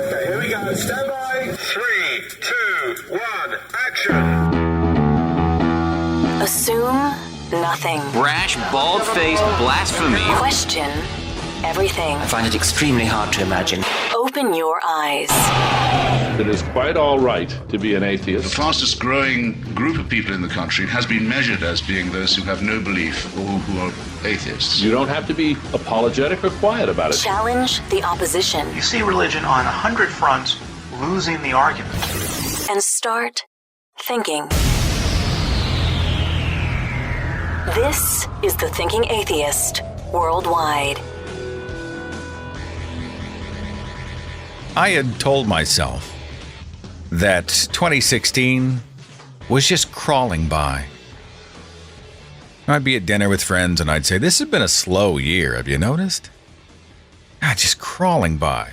Okay, here we go. Stand by. 3, 2, 1, action. Assume nothing. Brash, bald-faced blasphemy. Question everything. I find it extremely hard to imagine. Open your eyes. It is quite all right to be an atheist. The fastest growing group of people in the country has been measured as being those who have no belief or who are atheists. You don't have to be apologetic or quiet about it. Challenge the opposition. You see religion on 100 fronts losing the argument. And start thinking. This is The Thinking Atheist Worldwide. I had told myself that 2016 was just crawling by. I'd be at dinner with friends and I'd say, this has been a slow year, have you noticed? Just crawling by.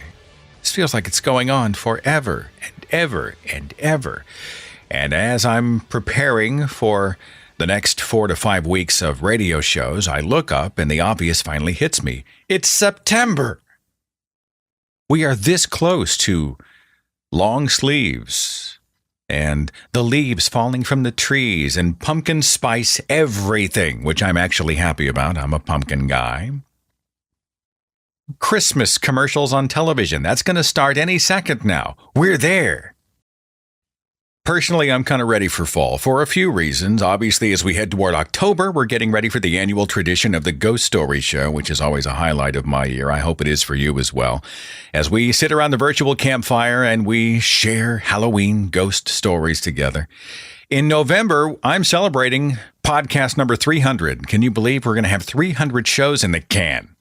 This feels like it's going on forever and ever and ever. And as I'm preparing for the next 4 to 5 weeks of radio shows, I look up and the obvious finally hits me. It's September. We are this close to long sleeves and the leaves falling from the trees and pumpkin spice everything, which I'm actually happy about. I'm a pumpkin guy. Christmas commercials on television. That's going to start any second now. We're there. Personally, I'm kind of ready for fall for a few reasons. Obviously, as we head toward October, we're getting ready for the annual tradition of the Ghost Story Show, which is always a highlight of my year. I hope it is for you as well. As we sit around the virtual campfire and we share Halloween ghost stories together. In November, I'm celebrating podcast number 300. Can you believe we're going to have 300 shows in the can?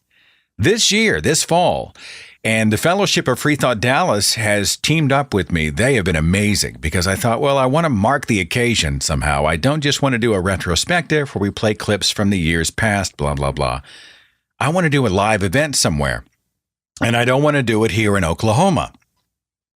This year, this fall. And the Fellowship of Free Thought Dallas has teamed up with me. They have been amazing because I thought, well, I want to mark the occasion somehow. I don't just want to do a retrospective where we play clips from the years past, blah, blah, blah. I want to do a live event somewhere. And I don't want to do it here in Oklahoma.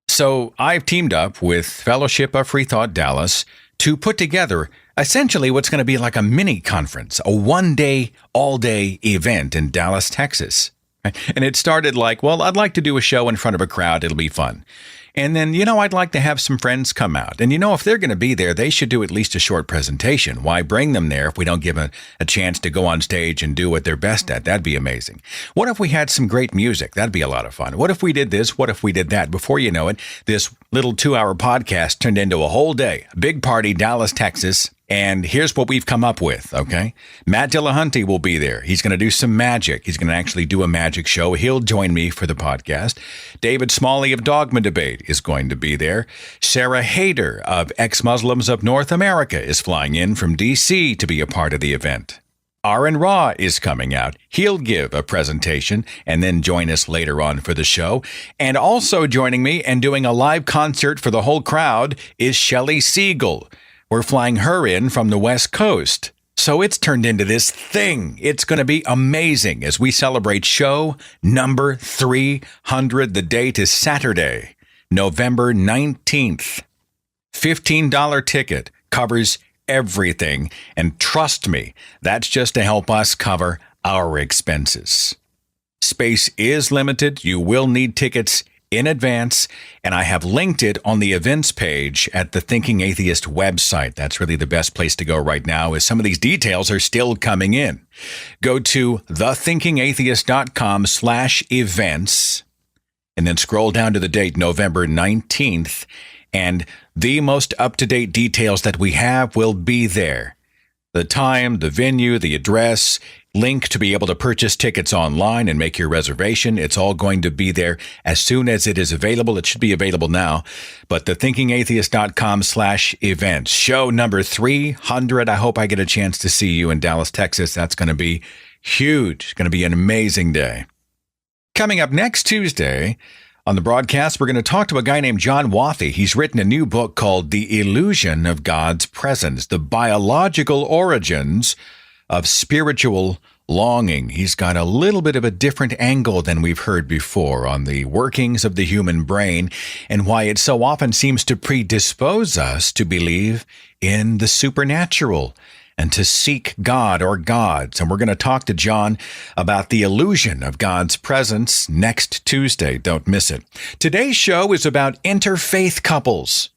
So I've teamed up with Fellowship of Free Thought Dallas to put together essentially what's going to be like a mini conference, a one-day, all-day event in Dallas, Texas. And it started like, well, I'd like to do a show in front of a crowd. It'll be fun. And then, I'd like to have some friends come out. And, if they're going to be there, they should do at least a short presentation. Why bring them there if we don't give a chance to go on stage and do what they're best at? That'd be amazing. What if we had some great music? That'd be a lot of fun. What if we did this? What if we did that? Before you know it, this little 2-hour podcast turned into a whole day. A big party, Dallas, Texas. And here's what we've come up with, okay? Matt Dillahunty will be there. He's going to do some magic. He's going to actually do a magic show. He'll join me for the podcast. David Smalley of Dogma Debate is going to be there. Sarah Hayder of Ex-Muslims of North America is flying in from D.C. to be a part of the event. Aaron Ra is coming out. He'll give a presentation and then join us later on for the show. And also joining me and doing a live concert for the whole crowd is Shelley Siegel. We're flying her in from the West Coast. So it's turned into this thing. It's going to be amazing as we celebrate show number 300. The date is Saturday, November 19th. $15 ticket covers everything. And trust me, that's just to help us cover our expenses. Space is limited. You will need tickets in advance, and I have linked it on the events page at the Thinking Atheist website. That's really the best place to go right now, as some of these details are still coming in. Go to thethinkingatheist.com/events, and then scroll down to the date, November 19th, and the most up-to-date details that we have will be there. The time, the venue, the address, link to be able to purchase tickets online and make your reservation. It's all going to be there as soon as it is available. It should be available now. But thethinkingatheist.com/events. Show number 300. I hope I get a chance to see you in Dallas, Texas. That's going to be huge. It's going to be an amazing day. Coming up next Tuesday on the broadcast, we're going to talk to a guy named John Wathy. He's written a new book called The Illusion of God's Presence, the biological origins of spiritual longing. He's got a little bit of a different angle than we've heard before on the workings of the human brain and why it so often seems to predispose us to believe in the supernatural and to seek God or gods. And we're going to talk to John about the illusion of God's presence next Tuesday. Don't miss it. Today's show is about interfaith couples.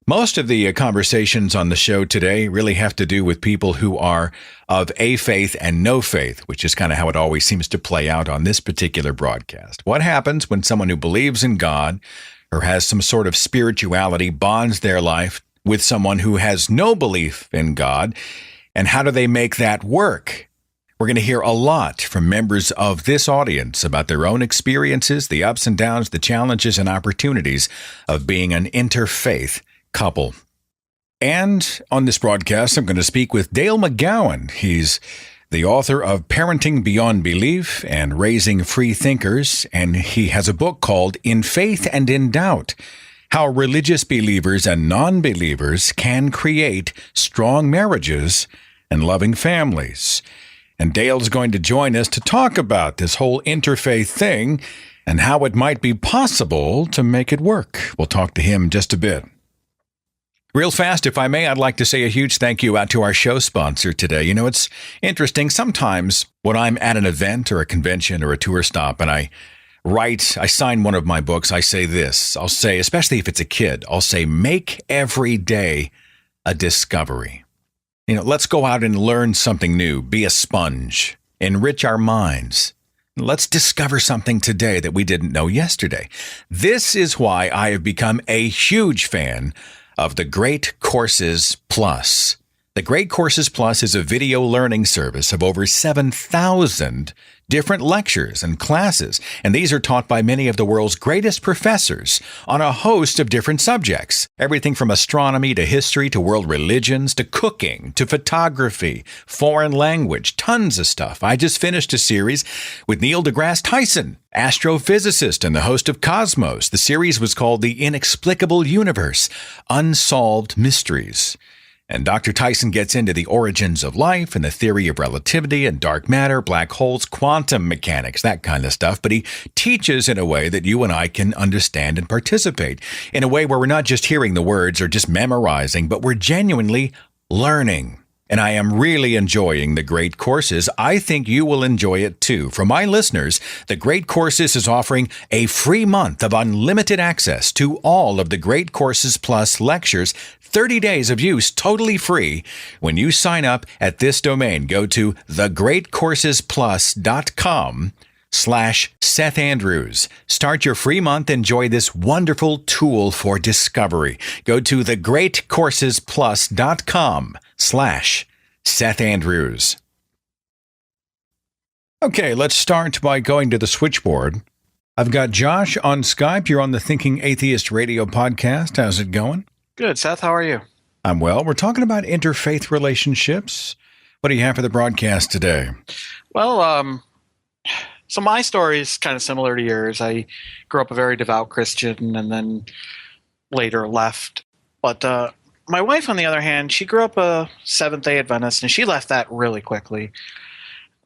Most of the conversations on the show today really have to do with people who are of a faith and no faith, which is kind of how it always seems to play out on this particular broadcast. What happens when someone who believes in God or has some sort of spirituality bonds their life with someone who has no belief in God, and how do they make that work? We're going to hear a lot from members of this audience about their own experiences, the ups and downs, the challenges and opportunities of being an interfaith couple. And on this broadcast, I'm going to speak with Dale McGowan. He's the author of Parenting Beyond Belief and Raising Free Thinkers, and he has a book called In Faith and in Doubt: How Religious Believers and Non-Believers Can Create Strong Marriages and Loving Families. And Dale's going to join us to talk about this whole interfaith thing and how it might be possible to make it work. We'll talk to him in just a bit. Real fast, if I may, I'd like to say a huge thank you out to our show sponsor today. You know, it's interesting. Sometimes when I'm at an event or a convention or a tour stop and I sign one of my books, I say this. I'll say, especially if it's a kid, I'll say, make every day a discovery. You know, let's go out and learn something new, be a sponge, enrich our minds. Let's discover something today that we didn't know yesterday. This is why I have become a huge fan of the Great Courses Plus. The Great Courses Plus is a video learning service of over 7,000 different lectures and classes, and these are taught by many of the world's greatest professors on a host of different subjects. Everything from astronomy to history to world religions to cooking to photography, foreign language, tons of stuff. I just finished a series with Neil deGrasse Tyson, astrophysicist and the host of Cosmos. The series was called The Inexplicable Universe: Unsolved Mysteries. And Dr. Tyson gets into the origins of life and the theory of relativity and dark matter, black holes, quantum mechanics, that kind of stuff. But he teaches in a way that you and I can understand and participate, in a way where we're not just hearing the words or just memorizing, but we're genuinely learning. And I am really enjoying the Great Courses. I think you will enjoy it too. For my listeners, the Great Courses is offering a free month of unlimited access to all of the Great Courses Plus lectures, 30 days of use totally free when you sign up at this domain. Go to thegreatcoursesplus.com/Seth Andrews. Start your free month. Enjoy this wonderful tool for discovery. Go to thegreatcoursesplus.com/Seth Andrews. Okay, let's start by going to the switchboard. I've got Josh on Skype. You're on the Thinking Atheist radio podcast. How's it going? Good, Seth. How are you? I'm well. We're talking about interfaith relationships. What do you have for the broadcast today? Well, so my story is kind of similar to yours. I grew up a very devout Christian and then later left. But my wife, on the other hand, she grew up a Seventh-day Adventist, and she left that really quickly.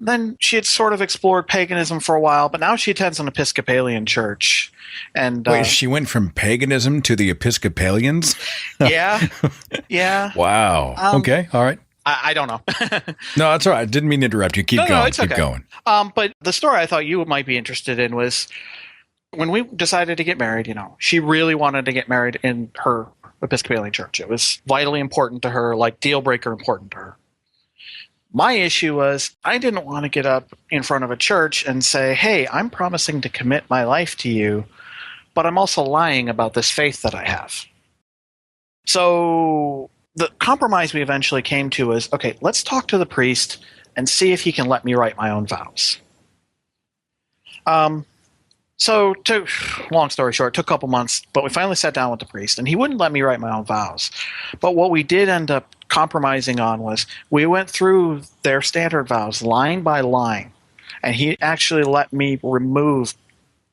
Then she had sort of explored paganism for a while, but now she attends an Episcopalian church. And wait, she went from paganism to the Episcopalians? Yeah. Wow. Okay. All right. I don't know. No, that's all right. I didn't mean to interrupt you. Keep going. It's okay. Keep going. But the story I thought you might be interested in was when we decided to get married, you know, she really wanted to get married in her Episcopalian church. It was vitally important to her, like deal breaker important to her. My issue was I didn't want to get up in front of a church and say, hey, I'm promising to commit my life to you, but I'm also lying about this faith that I have. So the compromise we eventually came to is, okay, let's talk to the priest and see if he can let me write my own vows. So long story short, it took a couple months, but we finally sat down with the priest, and he wouldn't let me write my own vows. But what we did end up compromising on was we went through their standard vows line by line, and he actually let me remove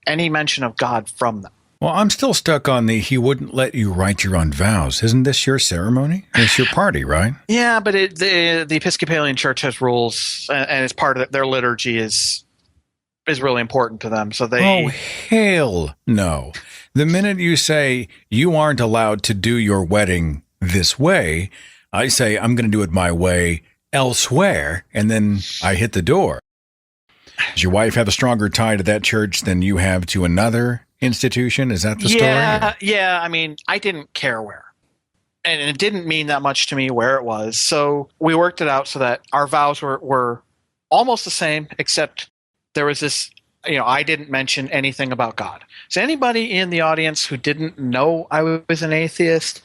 any mention of God from them. Well, I'm still stuck on he wouldn't let you write your own vows. Isn't this your ceremony? It's your party, right? Yeah, but the Episcopalian Church has rules, and it's part of their liturgy is really important to them. So they... Oh, hell no. The minute you say you aren't allowed to do your wedding this way, I say I'm going to do it my way elsewhere, and then I hit the door. Does your wife have a stronger tie to that church than you have to another institution? Is that the story? Yeah. I mean, I didn't care where. And it didn't mean that much to me where it was. So we worked it out so that our vows were almost the same, except there was this, I didn't mention anything about God. So anybody in the audience who didn't know I was an atheist,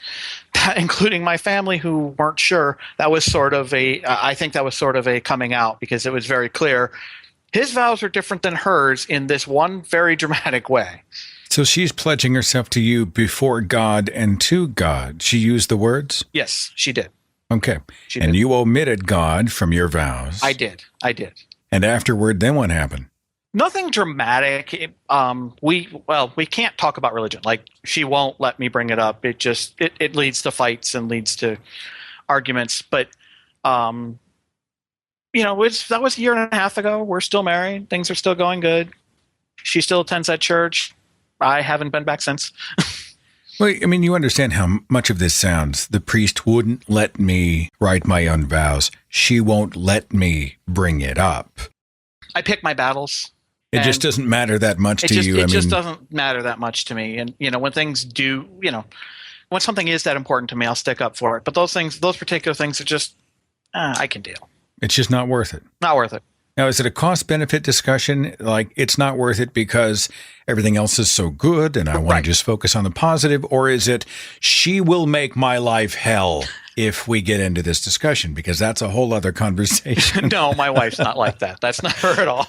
including my family who weren't sure, that was sort of I think that was sort of a coming out, because it was very clear his vows are different than hers in this one very dramatic way. So she's pledging herself to you before God and to God. She used the words? Yes, she did. Okay. She and did. you omitted God from your vows. I did. And afterward, then what happened? Nothing dramatic. We can't talk about religion. Like, she won't let me bring it up. It leads to fights and leads to arguments. But, that was a year and a half ago. We're still married. Things are still going good. She still attends that church. I haven't been back since. Well, I mean, you understand how much of this sounds. The priest wouldn't let me write my own vows. She won't let me bring it up. I pick my battles. It just doesn't matter that much to you. It just doesn't matter that much to me. And, when things do, when something is that important to me, I'll stick up for it. But those particular things are just, I can deal. It's just not worth it. Not worth it. Now, is it a cost-benefit discussion? Like, it's not worth it because everything else is so good and I want to just focus on the positive? Or is it, she will make my life hell if we get into this discussion? Because that's a whole other conversation. No, my wife's not like that. That's not her at all.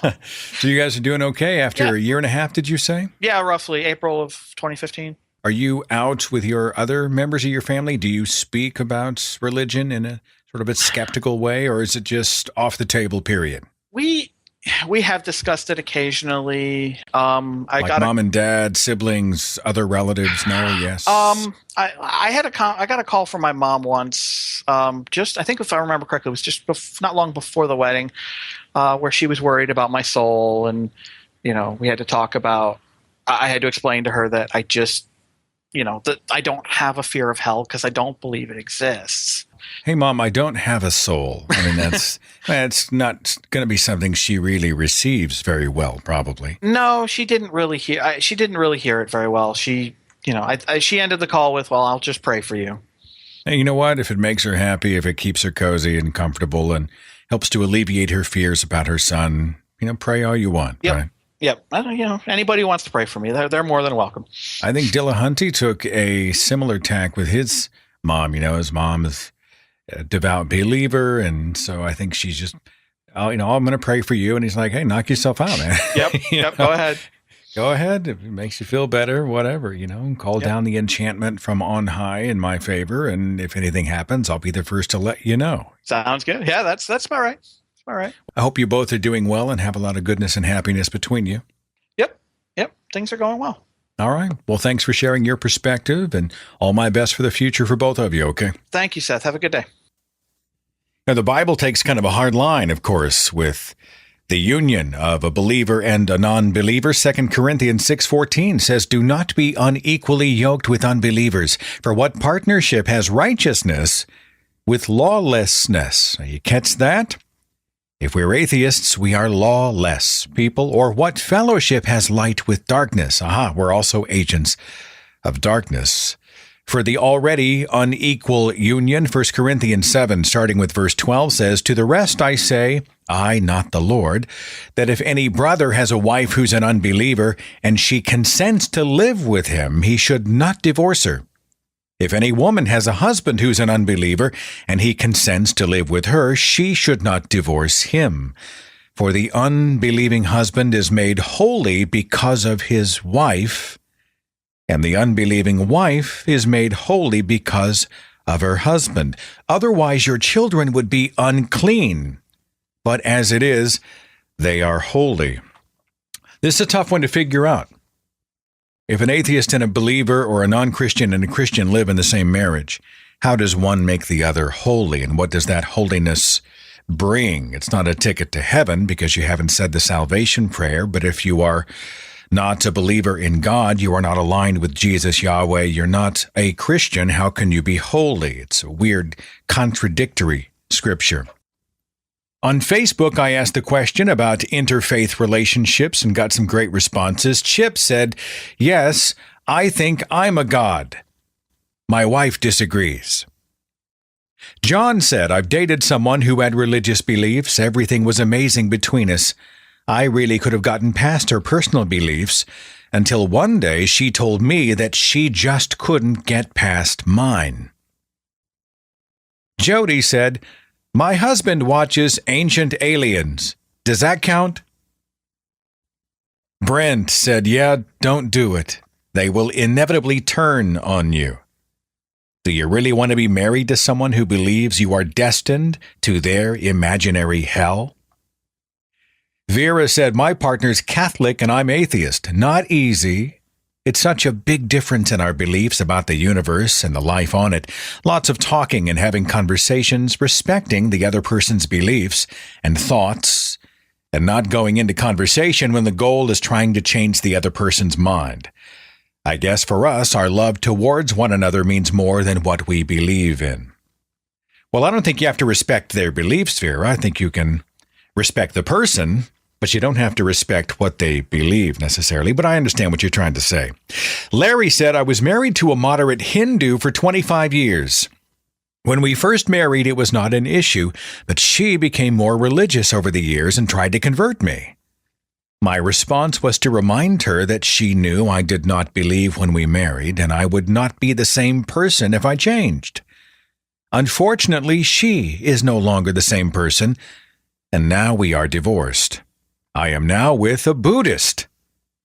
So you guys are doing okay after a year and a half, did you say? Yeah, roughly April of 2015. Are you out with your other members of your family? Do you speak about religion in a sort of a skeptical way, or is it just off the table, period? We have discussed it occasionally. Like mom and dad, siblings, other relatives. No, yes. I got a call from my mom once. I think if I remember correctly, it was just not long before the wedding, where she was worried about my soul, and we had to talk about. I had to explain to her that I just, that I don't have a fear of hell because I don't believe it exists. Hey, Mom, I don't have a soul. I mean, that's not going to be something she really receives very well, probably. No, she didn't really hear. She didn't really hear it very well. She, she ended the call with, "Well, I'll just pray for you." Hey, you know what? If it makes her happy, if it keeps her cozy and comfortable, and helps to alleviate her fears about her son, pray all you want. Yep. Right? Yep. Anybody who wants to pray for me, they're more than welcome. I think Dillahunty took a similar tack with his mom. His mom is a devout believer, and so I think she's just, I'm going to pray for you. And he's like, "Hey, knock yourself out, man." Yep. Go ahead. Go ahead. If it makes you feel better, whatever, call down the enchantment from on high in my favor. And if anything happens, I'll be the first to let you know. Sounds good. Yeah, that's about right. All right. I hope you both are doing well and have a lot of goodness and happiness between you. Yep. Things are going well. All right. Well, thanks for sharing your perspective, and all my best for the future for both of you, okay? Thank you, Seth. Have a good day. Now, the Bible takes kind of a hard line, of course, with the union of a believer and a non-believer. 2 Corinthians 6:14 says, "Do not be unequally yoked with unbelievers, for what partnership has righteousness with lawlessness?" Now, you catch that? If we're atheists, we are lawless people. Or what fellowship has light with darkness? We're also agents of darkness. For the already unequal union, 1 Corinthians 7, starting with verse 12, says, "To the rest I say, I, not the Lord, that if any brother has a wife who's an unbeliever, and she consents to live with him, he should not divorce her. If any woman has a husband who's an unbeliever, and he consents to live with her, she should not divorce him. For the unbelieving husband is made holy because of his wife, and the unbelieving wife is made holy because of her husband. Otherwise your children would be unclean, but as it is, they are holy." This is a tough one to figure out. If an atheist and a believer, or a non-Christian and a Christian, live in the same marriage, how does one make the other holy, and what does that holiness bring? It's not a ticket to heaven because you haven't said the salvation prayer, but if you are not a believer in God, you are not aligned with Jesus Yahweh, you're not a Christian, how can you be holy? It's a weird, contradictory scripture. On Facebook, I asked the question about interfaith relationships and got some great responses. Chip said, yes, I think I'm a god. My wife disagrees. John said, I've dated someone who had religious beliefs. Everything was amazing between us. I really could have gotten past her personal beliefs until one day she told me that she just couldn't get past mine. Jody said, my husband watches Ancient Aliens. Does that count? Brent said, yeah, don't do it. They will inevitably turn on you. Do you really want to be married to someone who believes you are destined to their imaginary hell? Vera said, my partner's Catholic and I'm atheist. Not easy. It's such a big difference in our beliefs about the universe and the life on it. Lots of talking and having conversations, respecting the other person's beliefs and thoughts, and not going into conversation when the goal is trying to change the other person's mind. I guess for us, our love towards one another means more than what we believe in. Well, I don't think you have to respect their beliefs, Vera. I think you can respect the person, but you don't have to respect what they believe necessarily. But I understand what you're trying to say. Larry said, I was married to a moderate Hindu for 25 years. When we first married, it was not an issue, but she became more religious over the years and tried to convert me. My response was to remind her that she knew I did not believe when we married, and I would not be the same person if I changed. Unfortunately, she is no longer the same person, and now we are divorced. I am now with a Buddhist.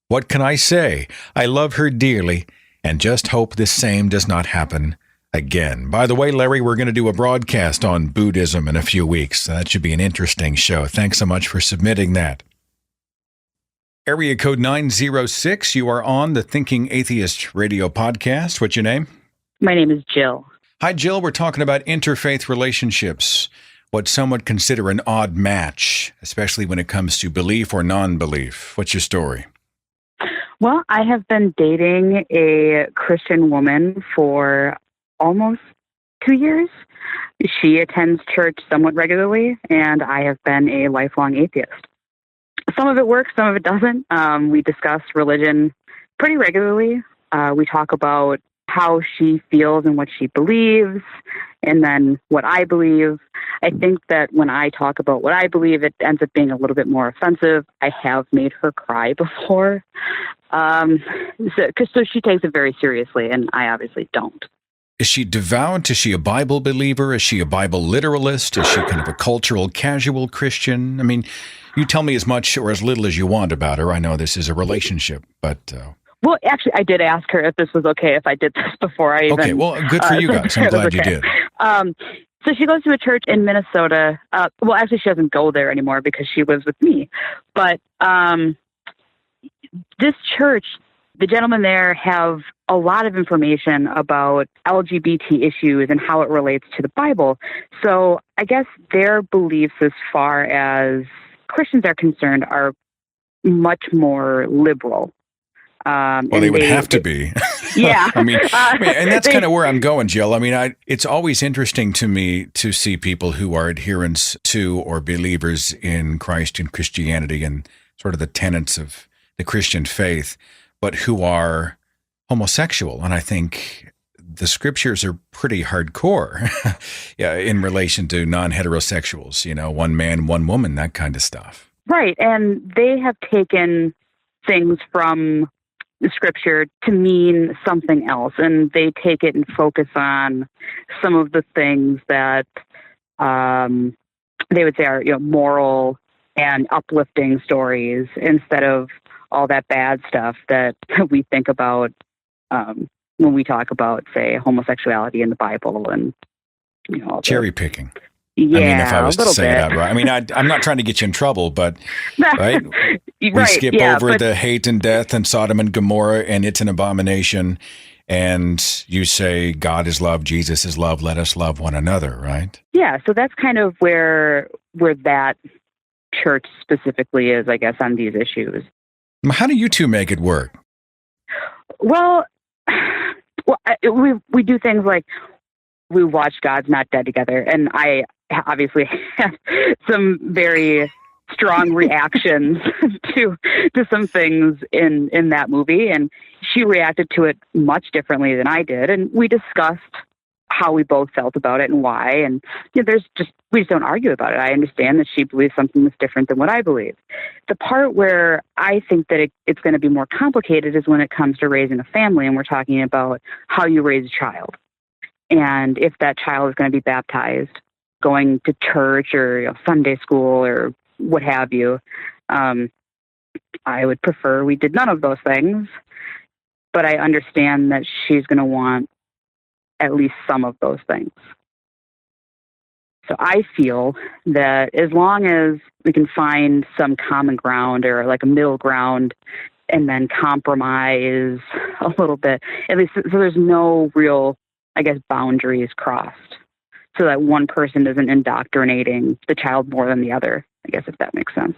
What can I say? I love her dearly, and just hope the same does not happen again. By the way, Larry, we're going to do a broadcast on Buddhism in a few weeks. That should be an interesting show. Thanks so much for submitting that. Area code 906, you are on the Thinking Atheist radio podcast. What's your name? My name is Jill. Hi, Jill. We're talking about interfaith relationships, what some would consider an odd match, especially when it comes to belief or non-belief. What's your story? Well, I have been dating a Christian woman for almost 2 years. She attends church somewhat regularly, and I have been a lifelong atheist. Some of it works, some of it doesn't. We discuss religion pretty regularly. We talk about how she feels and what she believes, and then what I believe. I think that when I talk about what I believe, it ends up being a little bit more offensive. I have made her cry before. So she takes it very seriously, and I obviously don't. Is she devout? Is she a Bible believer? Is she a Bible literalist? Is she kind of a cultural, casual Christian? I mean, you tell me as much or as little as you want about her. I know this is a relationship, but... Well, actually, I did ask her if this was okay if I did this before I even... Okay, well, good for you guys. I'm glad you did. So she goes to a church in Minnesota. Well, actually, she doesn't go there anymore because she was with me. But this church, the gentlemen there have a lot of information about LGBT issues and how it relates to the Bible. So I guess their beliefs as far as Christians are concerned are much more liberal. Well, they would have to be. Yeah. I mean, and that's kind of where I'm going, Jill. I mean, it's always interesting to me to see people who are adherents to or believers in Christ and Christianity and sort of the tenets of the Christian faith, but who are homosexual. And I think the scriptures are pretty hardcore in relation to non-heterosexuals, you know, one man, one woman, that kind of stuff. Right. And they have taken things from the scripture to mean something else. And they take it and focus on some of the things that they would say are, you know, moral and uplifting stories instead of all that bad stuff that we think about when we talk about, say, homosexuality in the Bible and, you know, cherry picking. Yeah, I mean, if I was to say bit. that right. I mean, I'm not trying to get you in trouble, but right? We Right, skip yeah, over but the hate and death and Sodom and Gomorrah, and it's an abomination. And you say, God is love, Jesus is love, let us love one another, right? Yeah, so that's kind of where that church specifically is, I guess, on these issues. How do you two make it work? Well, we do things like we watch God's Not Dead together, and I obviously had some very strong reactions to some things in that movie, and she reacted to it much differently than I did, and we discussed how we both felt about it and why, and we just don't argue about it. I understand that she believes something that's different than what I believe. The part where I think that it's going to be more complicated is when it comes to raising a family, and we're talking about how you raise a child, and if that child is going to be baptized, going to church or Sunday school or what have you. I would prefer we did none of those things, but I understand that she's going to want at least some of those things. So I feel that as long as we can find some common ground or like a middle ground and then compromise a little bit, at least so there's no real, I guess, boundaries crossed, so that one person isn't indoctrinating the child more than the other, I guess, if that makes sense.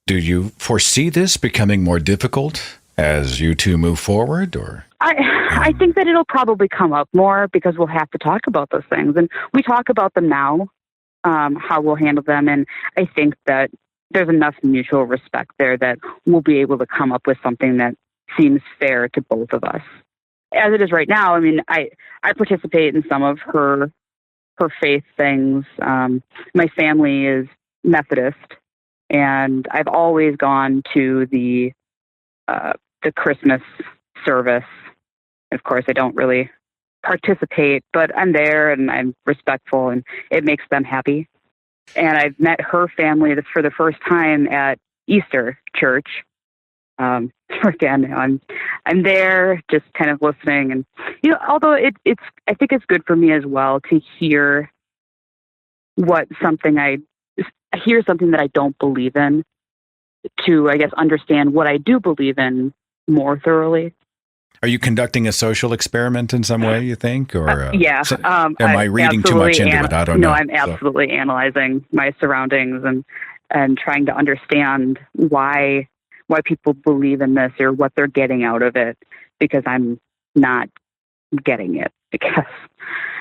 Do you foresee this becoming more difficult as you two move forward, or? I think that it'll probably come up more because we'll have to talk about those things. And we talk about them now, how we'll handle them. And I think that there's enough mutual respect there that we'll be able to come up with something that seems fair to both of us. As it is right now, I mean, I participate in some of her faith things. My family is Methodist, and I've always gone to the Christmas service. Of course, I don't really participate, but I'm there and I'm respectful, and it makes them happy. And I've met her family for the first time at Easter church. Again, I'm there just kind of listening, and although it's I think it's good for me as well to hear something that I don't believe in, to I guess understand what I do believe in more thoroughly. Are you conducting a social experiment in some way, you think? Or yeah. Am I reading too much into it? I don't know. No, I'm absolutely analyzing my surroundings and trying to understand why people believe in this or what they're getting out of it, because I'm not getting it, I guess.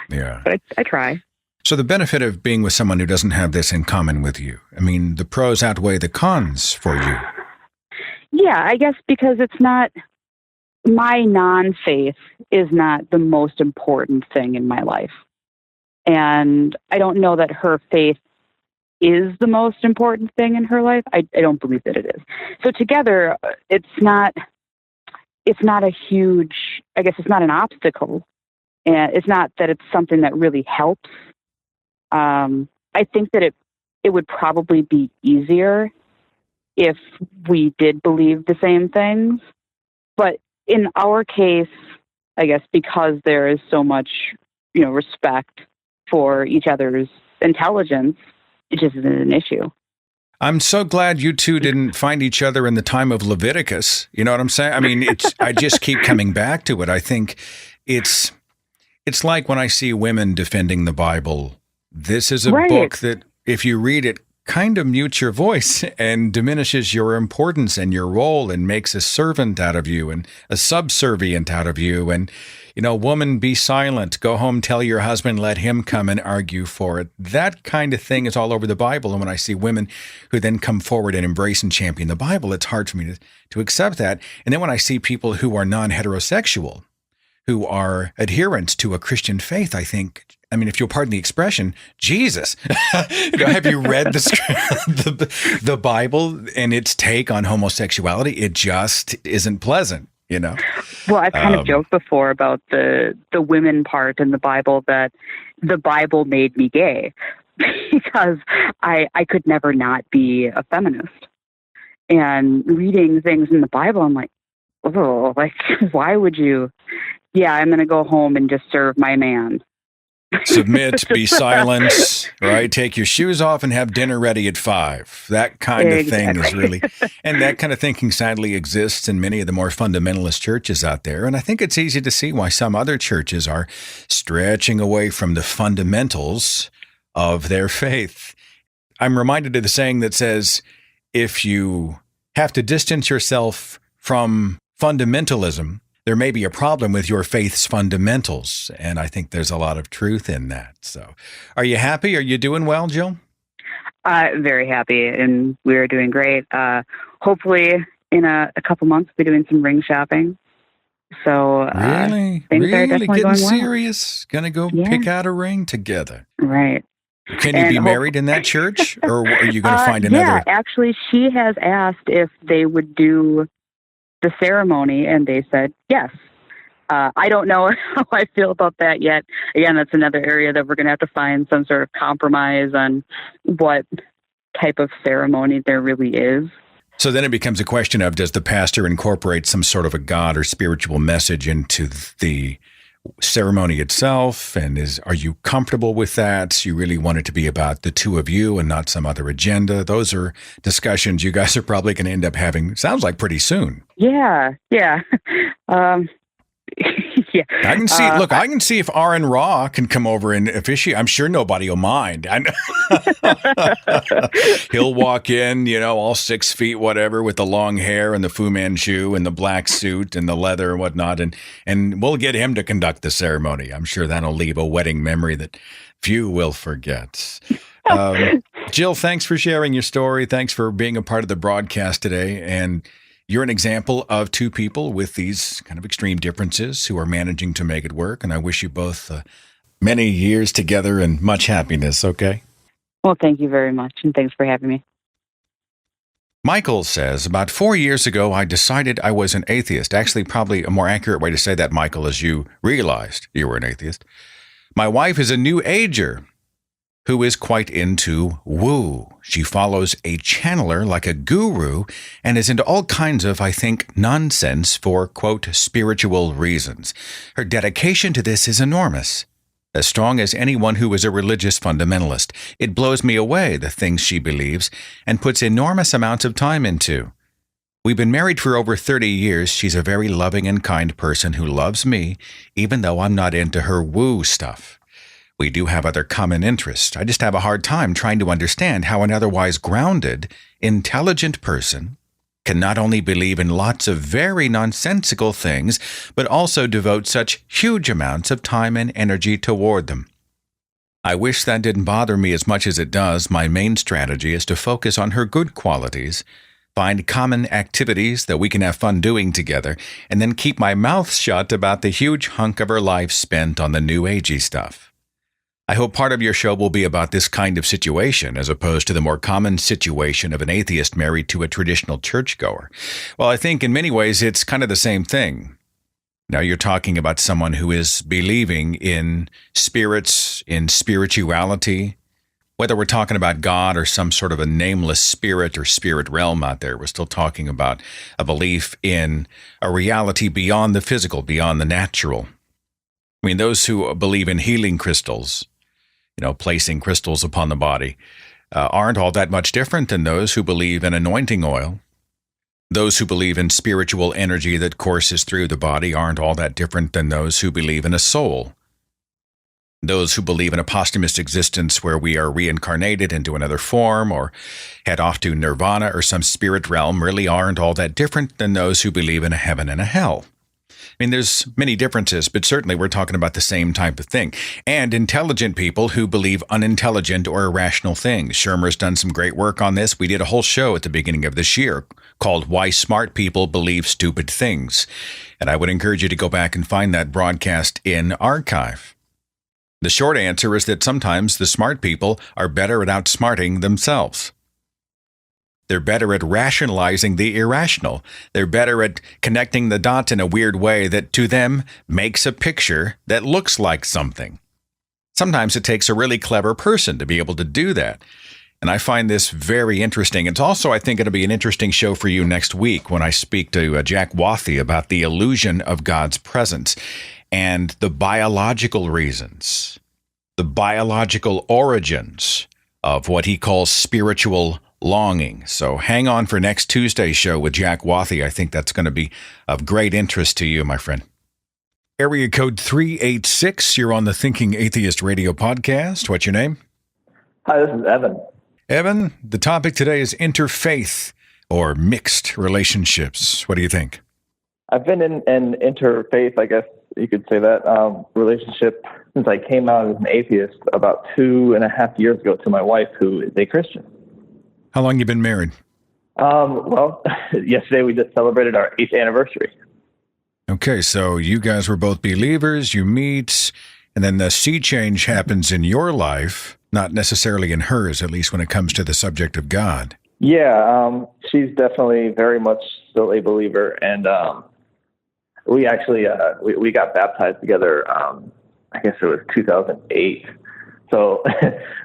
Yeah. But I try. So the benefit of being with someone who doesn't have this in common with you, I mean, the pros outweigh the cons for you. Yeah, I guess because it's not, my non-faith is not the most important thing in my life. And I don't know that her faith is the most important thing in her life. I don't believe that it is. So together, it's not a huge, I guess it's not an obstacle. And it's not that it's something that really helps. I think that it would probably be easier if we did believe the same things. But in our case, I guess because there is so much, respect for each other's intelligence, it just isn't an issue. I'm so glad you two didn't find each other in the time of Leviticus. You know what I'm saying? I mean, I just keep coming back to it. I think it's like when I see women defending the Bible. This is a book that, if you read it, kind of mutes your voice and diminishes your importance and your role and makes a servant out of you and a subservient out of you. And, woman, be silent. Go home, tell your husband, let him come and argue for it. That kind of thing is all over the Bible. And when I see women who then come forward and embrace and champion the Bible, it's hard for me to accept that. And then when I see people who are non-heterosexual, who are adherents to a Christian faith, I think, if you'll pardon the expression, Jesus. Have you read the Bible and its take on homosexuality? It just isn't pleasant, Well, I've kind of joked before about the women part in the Bible, that the Bible made me gay because I could never not be a feminist. And reading things in the Bible, I'm like, oh, why would you? Yeah, I'm going to go home and just serve my man. Submit, be silent, right? Take your shoes off and have dinner ready at 5. That kind of thing is really, and that kind of thinking sadly exists in many of the more fundamentalist churches out there. And I think it's easy to see why some other churches are stretching away from the fundamentals of their faith. I'm reminded of the saying that says, if you have to distance yourself from fundamentalism, there may be a problem with your faith's fundamentals. And I think there's a lot of truth in that. So are you happy? Are you doing well, Jill? Very happy, and we're doing great. Hopefully, in a couple months, we'll be doing some ring shopping. So things are definitely getting going serious. Gonna go pick out a ring together. Right. Can you be married in that church, or are you going to find another? Yeah, actually, she has asked if they would do the ceremony, and they said yes. I don't know how I feel about that yet. Again, that's another area that we're going to have to find some sort of compromise on what type of ceremony there really is. So then it becomes a question of, does the pastor incorporate some sort of a God or spiritual message into the ceremony itself? And are you comfortable with that? You really want it to be about the two of you and not some other agenda? Those are discussions you guys are probably going to end up having, sounds like, pretty soon. Yeah. Yeah. I can see. Look, I can see if Aaron Raw can come over and officiate. I'm sure nobody will mind. He'll walk in, all 6 feet, whatever, with the long hair and the Fu Manchu and the black suit and the leather and whatnot, and we'll get him to conduct the ceremony. I'm sure that'll leave a wedding memory that few will forget. Jill, thanks for sharing your story. Thanks for being a part of the broadcast today. And you're an example of two people with these kind of extreme differences who are managing to make it work. And I wish you both many years together and much happiness, okay? Well, thank you very much, and thanks for having me. Michael says, about 4 years ago, I decided I was an atheist. Actually, probably a more accurate way to say that, Michael, is you realized you were an atheist. My wife is a New Ager who is quite into woo. She follows a channeler like a guru and is into all kinds of, I think, nonsense for, quote, spiritual reasons. Her dedication to this is enormous, as strong as anyone who is a religious fundamentalist. It blows me away, the things she believes, and puts enormous amounts of time into. We've been married for over 30 years. She's a very loving and kind person who loves me, even though I'm not into her woo stuff. We do have other common interests. I just have a hard time trying to understand how an otherwise grounded, intelligent person can not only believe in lots of very nonsensical things, but also devote such huge amounts of time and energy toward them. I wish that didn't bother me as much as it does. My main strategy is to focus on her good qualities, find common activities that we can have fun doing together, and then keep my mouth shut about the huge hunk of her life spent on the new agey stuff. I hope part of your show will be about this kind of situation as opposed to the more common situation of an atheist married to a traditional churchgoer. Well, I think in many ways it's kind of the same thing. Now you're talking about someone who is believing in spirits, in spirituality, whether we're talking about God or some sort of a nameless spirit or spirit realm out there. We're still talking about a belief in a reality beyond the physical, beyond the natural. I mean, those who believe in healing crystals, placing crystals upon the body, aren't all that much different than those who believe in anointing oil. Those who believe in spiritual energy that courses through the body aren't all that different than those who believe in a soul. Those who believe in a posthumous existence where we are reincarnated into another form or head off to nirvana or some spirit realm really aren't all that different than those who believe in a heaven and a hell. I mean, there's many differences, but certainly we're talking about the same type of thing. And intelligent people who believe unintelligent or irrational things. Shermer's done some great work on this. We did a whole show at the beginning of this year called Why Smart People Believe Stupid Things. And I would encourage you to go back and find that broadcast in archive. The short answer is that sometimes the smart people are better at outsmarting themselves. They're better at rationalizing the irrational. They're better at connecting the dots in a weird way that to them makes a picture that looks like something. Sometimes it takes a really clever person to be able to do that. And I find this very interesting. It's also, I think, going to be an interesting show for you next week when I speak to Jack Wathy about the illusion of God's presence and the biological reasons, the biological origins of what he calls spiritual longing. So hang on for next Tuesday's show with Jack Wathy. I think that's going to be of great interest to you, my friend. Area code 386. You're on the Thinking Atheist Radio podcast. What's your name? Hi, this is Evan. Evan, the topic today is interfaith or mixed relationships. What do you think? I've been in an interfaith, I guess you could say that, relationship since I came out as an atheist about 2.5 years ago to my wife, who is a Christian. How long you been married? Well, yesterday we just celebrated our 8th anniversary. Okay, so you guys were both believers, you meet, and then the sea change happens in your life, not necessarily in hers, at least when it comes to the subject of God. Yeah, she's definitely very much still a believer, and we actually we got baptized together. I guess it was 2008. So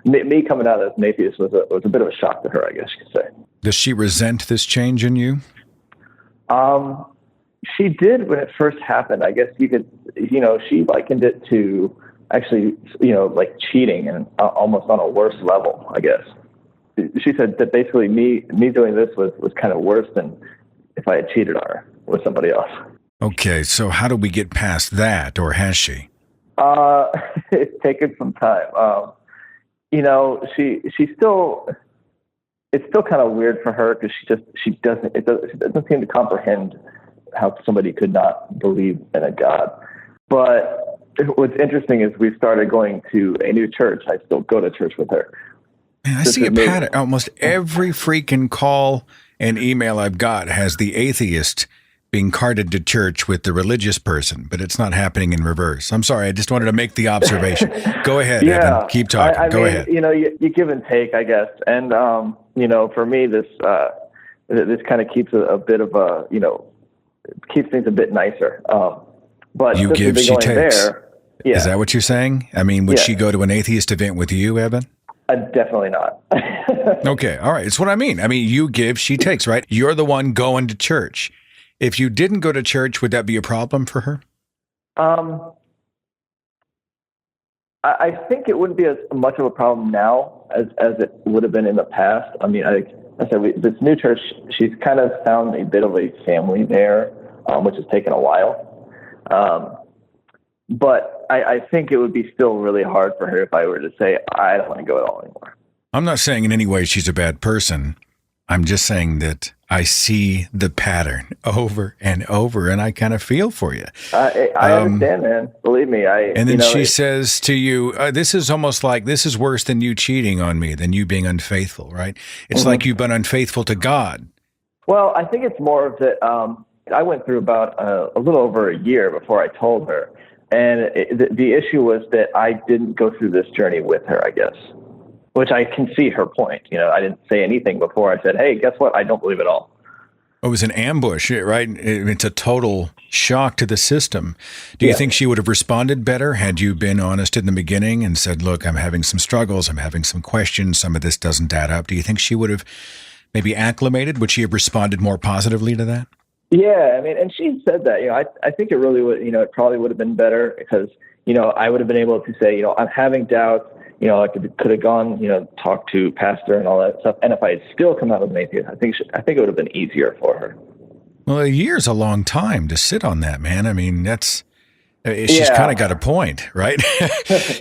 me coming out as an atheist was a bit of a shock to her, I guess you could say. Does she resent this change in you? She did when it first happened. I guess you could, she likened it to actually, like cheating, and almost on a worse level, I guess. She said that basically me doing this was kind of worse than if I had cheated on her with somebody else. Okay, so how do we get past that, or has she? It's taken some time. She's still, it's still kind of weird for her because she doesn't seem to comprehend how somebody could not believe in a God. But what's interesting is we started going to a new church. I still go to church with her. Man, I see a pattern. Almost every freaking call and email I've got has the atheist being carted to church with the religious person, but it's not happening in reverse. I'm sorry. I just wanted to make the observation. Go ahead, Evan. Keep talking. Go ahead. You give and take, I guess. And, for me, this kind of keeps a bit of a, keeps things a bit nicer. But you give, she takes. Yeah. Is that what you're saying? I mean, would she go to an atheist event with you, Evan? Definitely not. Okay. All right. It's what I mean. I mean, you give, she takes, right? You're the one going to church. If you didn't go to church, would that be a problem for her? I think it wouldn't be as much of a problem now as it would have been in the past. I mean, I said, this new church, she's kind of found a bit of a family there, which has taken a while. But I think it would be still really hard for her if I were to say, I don't want to go at all anymore. I'm not saying in any way she's a bad person. I'm just saying that I see the pattern over and over, and I kind of feel for you. I understand, man. Believe me. And then she says to you, this is almost like, this is worse than you cheating on me, than you being unfaithful, right? It's like you've been unfaithful to God. Well, I think it's more of that I went through about a little over a year before I told her. And the issue was that I didn't go through this journey with her, I guess. Which I can see her point. I didn't say anything before I said, hey, guess what? I don't believe at all. It was an ambush, right? It's a total shock to the system. Do you think she would have responded better had you been honest in the beginning and said, look, I'm having some struggles, I'm having some questions, some of this doesn't add up? Do you think she would have maybe acclimated? Would she have responded more positively to that? Yeah, I mean, and she said that, I think it really would, it probably would have been better because, I would have been able to say, I'm having doubts. I could have gone, talk to pastor and all that stuff. And if I had still come out as an atheist, I think it would have been easier for her. Well, a year's a long time to sit on that, man. I mean, she's kind of got a point, right?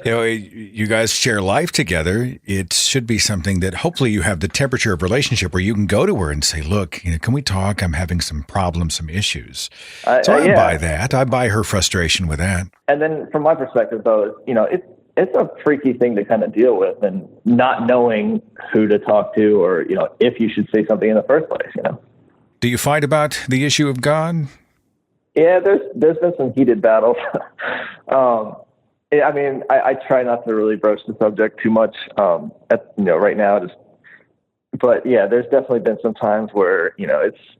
You guys share life together. It should be something that hopefully you have the temperature of relationship where you can go to her and say, look, can we talk? I'm having some problems, some issues. I buy that. I buy her frustration with that. And then from my perspective, though, it's a freaky thing to kind of deal with and not knowing who to talk to or, if you should say something in the first place, Do you fight about the issue of God? Yeah, there's been some heated battles. I mean, I try not to really broach the subject too much, right now. But yeah, there's definitely been some times where,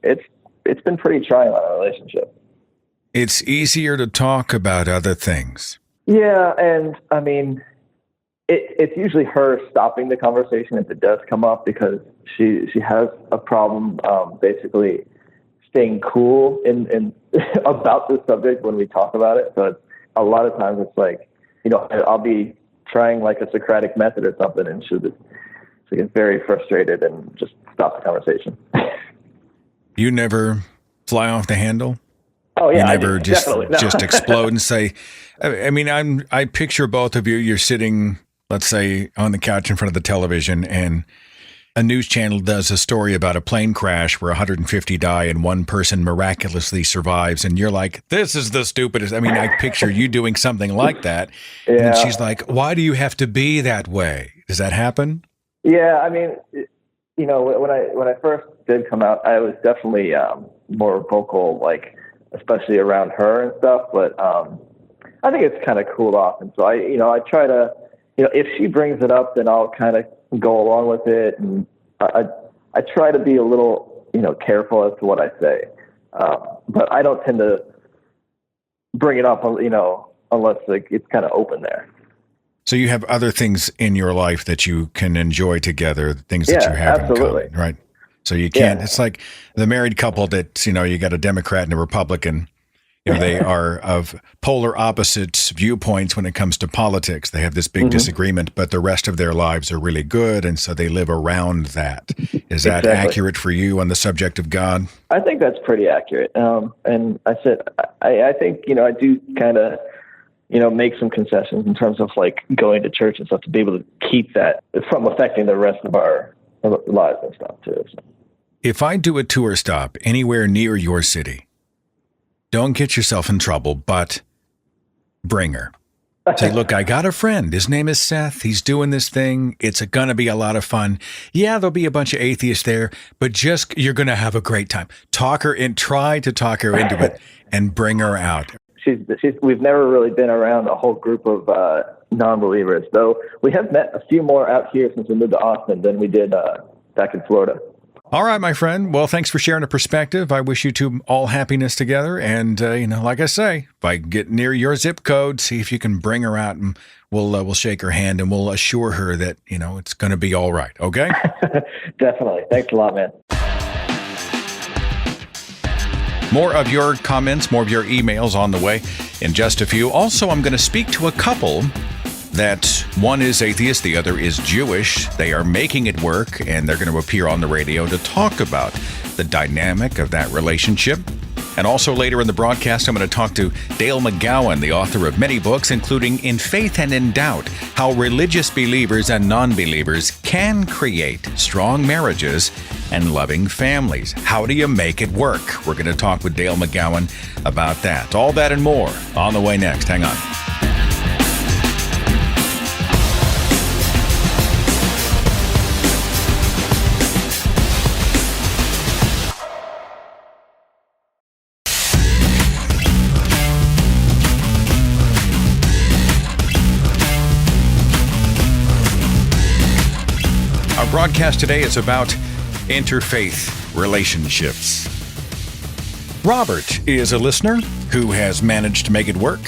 it's been pretty trying on our relationship. It's easier to talk about other things. Yeah, and I mean, it's usually her stopping the conversation if it does come up because she has a problem basically staying cool in about this subject when we talk about it. So a lot of times it's like, I'll be trying like a Socratic method or something and she'll get very frustrated and just stop the conversation. You never fly off the handle? Oh yeah, you never just explode and say, I mean, I picture both of you, you're sitting, let's say, on the couch in front of the television and A news channel does a story about a plane crash where 150 die and one person miraculously survives. And you're like, this is the stupidest. I mean, I picture you doing something like that. Yeah. And she's like, why do you have to be that way? Does that happen? Yeah, I mean, when I first did come out, I was definitely more vocal, like especially around her and stuff. But I think it's kind of cooled off, and so I try to, if she brings it up, then I'll kind of go along with it, and I try to be a little, careful as to what I say, but I don't tend to bring it up, unless like it's kind of open there. So you have other things in your life that you can enjoy together, things that you have absolutely. in common, right? So you can't, it's like the married couple that, you got a Democrat and a Republican, they are of polar opposites viewpoints when it comes to politics. They have this big disagreement, but the rest of their lives are really good. And so they live around that. Is that accurate for you on the subject of God? I think that's pretty accurate. And I said, I think, I do kind of, make some concessions in terms of like going to church and stuff to be able to keep that from affecting the rest of our lives and stuff too. So. If I do a tour stop anywhere near your city, don't get yourself in trouble, but bring her. Say, look, I got a friend. His name is Seth. He's doing this thing. It's going to be a lot of fun. Yeah, there'll be a bunch of atheists there, but you're going to have a great time. Talk her in, try to talk her into it and bring her out. We've never really been around a whole group of non-believers, though we have met a few more out here since we moved to Austin than we did back in Florida. All right, my friend. Well, thanks for sharing a perspective. I wish you two all happiness together. And, like I say, if I get near your zip code, see if you can bring her out and we'll shake her hand and we'll assure her that, it's going to be all right. Okay? Definitely. Thanks a lot, man. More of your comments, more of your emails on the way in just a few. Also, I'm going to speak to a couple that one is atheist, the other is Jewish. They are making it work, and they're going to appear on the radio to talk about the dynamic of that relationship. And also later in the broadcast, I'm going to talk to Dale McGowan, the author of many books, including In Faith and in Doubt, How Religious Believers and Non-Believers Can Create Strong Marriages and Loving Families. How do you make it work? We're going to talk with Dale McGowan about that. All that and more on the way next. Hang on. Our broadcast today is about interfaith relationships. Robert is a listener who has managed to make it work.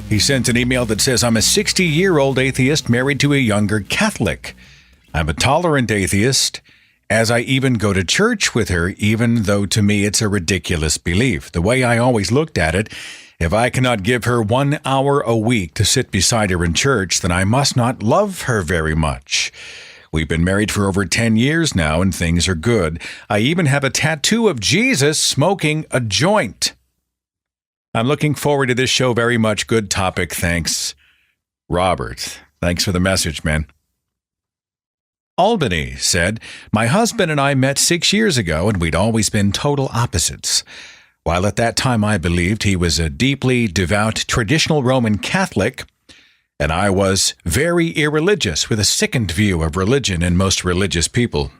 He sent an email that says, I'm a 60-year-old atheist married to a younger Catholic. I'm a tolerant atheist, as I even go to church with her, even though to me it's a ridiculous belief. The way I always looked at it, if I cannot give her 1 hour a week to sit beside her in church, then I must not love her very much. We've been married for over 10 years now, and things are good. I even have a tattoo of Jesus smoking a joint. I'm looking forward to this show very much. Good topic. Thanks, Robert. Thanks for the message, man. Albany said, my husband and I met 6 years ago, and we'd always been total opposites. While at that time I believed he was a deeply devout traditional Roman Catholic, and I was very irreligious with a sickened view of religion and most religious people.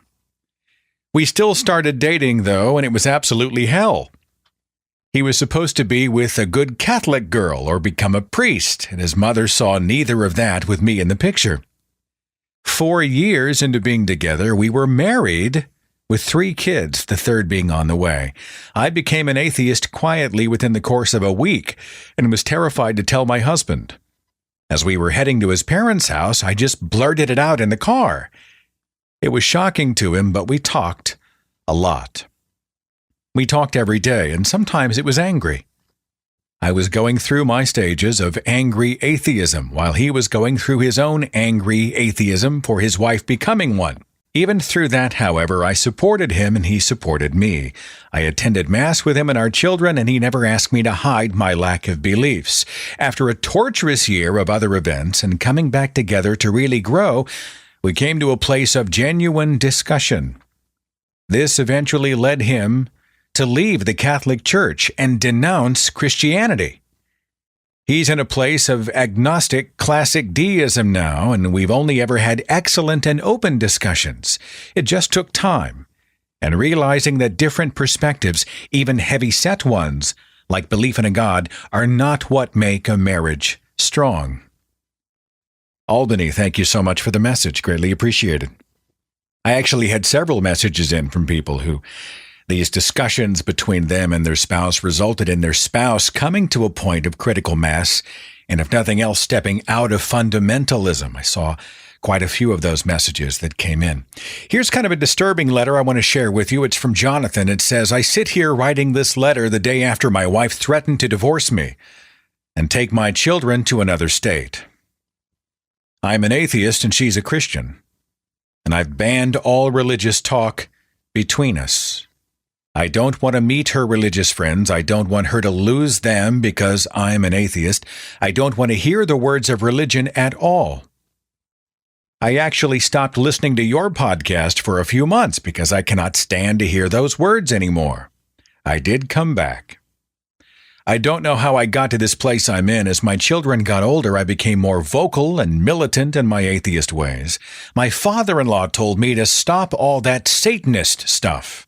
We still started dating, though, and it was absolutely hell. He was supposed to be with a good Catholic girl or become a priest, and his mother saw neither of that with me in the picture. 4 years into being together, we were married with 3 kids, the third being on the way. I became an atheist quietly within the course of a week and was terrified to tell my husband. As we were heading to his parents' house, I just blurted it out in the car. It was shocking to him, but we talked a lot. We talked every day, and sometimes it was angry. I was going through my stages of angry atheism, while he was going through his own angry atheism for his wife becoming one. Even through that, however, I supported him and he supported me. I attended Mass with him and our children, and he never asked me to hide my lack of beliefs. After a torturous year of other events and coming back together to really grow, We came to a place of genuine discussion. This eventually led him to leave the Catholic Church and denounce Christianity. He's in a place of agnostic classic deism now, and we've only ever had excellent and open discussions. It just took time, and realizing that different perspectives, even heavy-set ones, like belief in a God, are not what make a marriage strong. Albany, thank you so much for the message. Greatly appreciated. I actually had several messages in from people who these discussions between them and their spouse resulted in their spouse coming to a point of critical mass, and if nothing else, stepping out of fundamentalism. I saw quite a few of those messages that came in. Here's kind of a disturbing letter I want to share with you. It's from Jonathan. It says, I sit here writing this letter the day after my wife threatened to divorce me and take my children to another state. I'm an atheist and she's a Christian, and I've banned all religious talk between us. I don't want to meet her religious friends. I don't want her to lose them because I'm an atheist. I don't want to hear the words of religion at all. I actually stopped listening to your podcast for a few months because I cannot stand to hear those words anymore. I did come back. I don't know how I got to this place I'm in. As my children got older, I became more vocal and militant in my atheist ways. My father-in-law told me to stop all that Satanist stuff.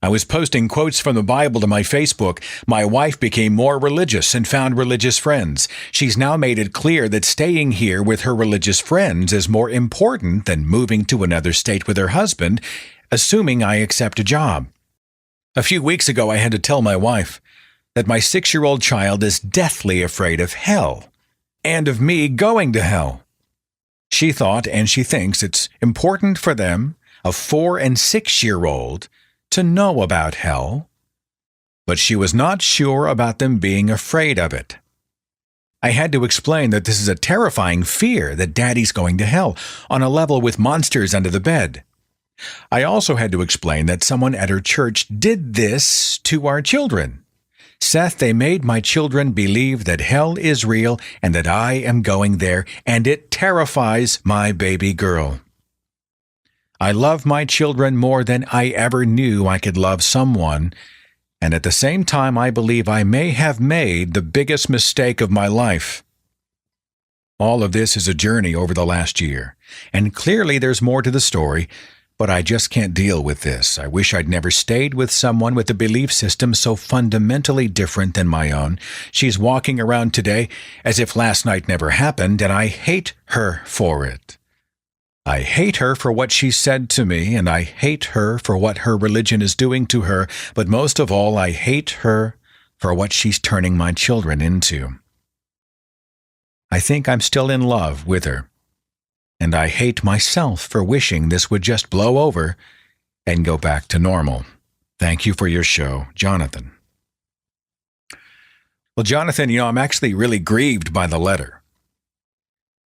I was posting quotes from the Bible to my Facebook. My wife became more religious and found religious friends. She's now made it clear that staying here with her religious friends is more important than moving to another state with her husband, assuming I accept a job. A few weeks ago, I had to tell my wife that my 6-year-old child is deathly afraid of hell and of me going to hell. She thought, and she thinks, it's important for them, a 4- and 6-year-old, to know about hell, but she was not sure about them being afraid of it. I had to explain that this is a terrifying fear that Daddy's going to hell, on a level with monsters under the bed. I also had to explain that someone at her church did this to our children. Seth, they made my children believe that hell is real and that I am going there, and it terrifies my baby girl. I love my children more than I ever knew I could love someone, and at the same time I believe I may have made the biggest mistake of my life. All of this is a journey over the last year, and clearly there's more to the story, but I just can't deal with this. I wish I'd never stayed with someone with a belief system so fundamentally different than my own. She's walking around today as if last night never happened, and I hate her for it. I hate her for what she said to me, and I hate her for what her religion is doing to her, but most of all, I hate her for what she's turning my children into. I think I'm still in love with her, and I hate myself for wishing this would just blow over and go back to normal. Thank you for your show, Jonathan. Well, Jonathan, I'm actually really grieved by the letter.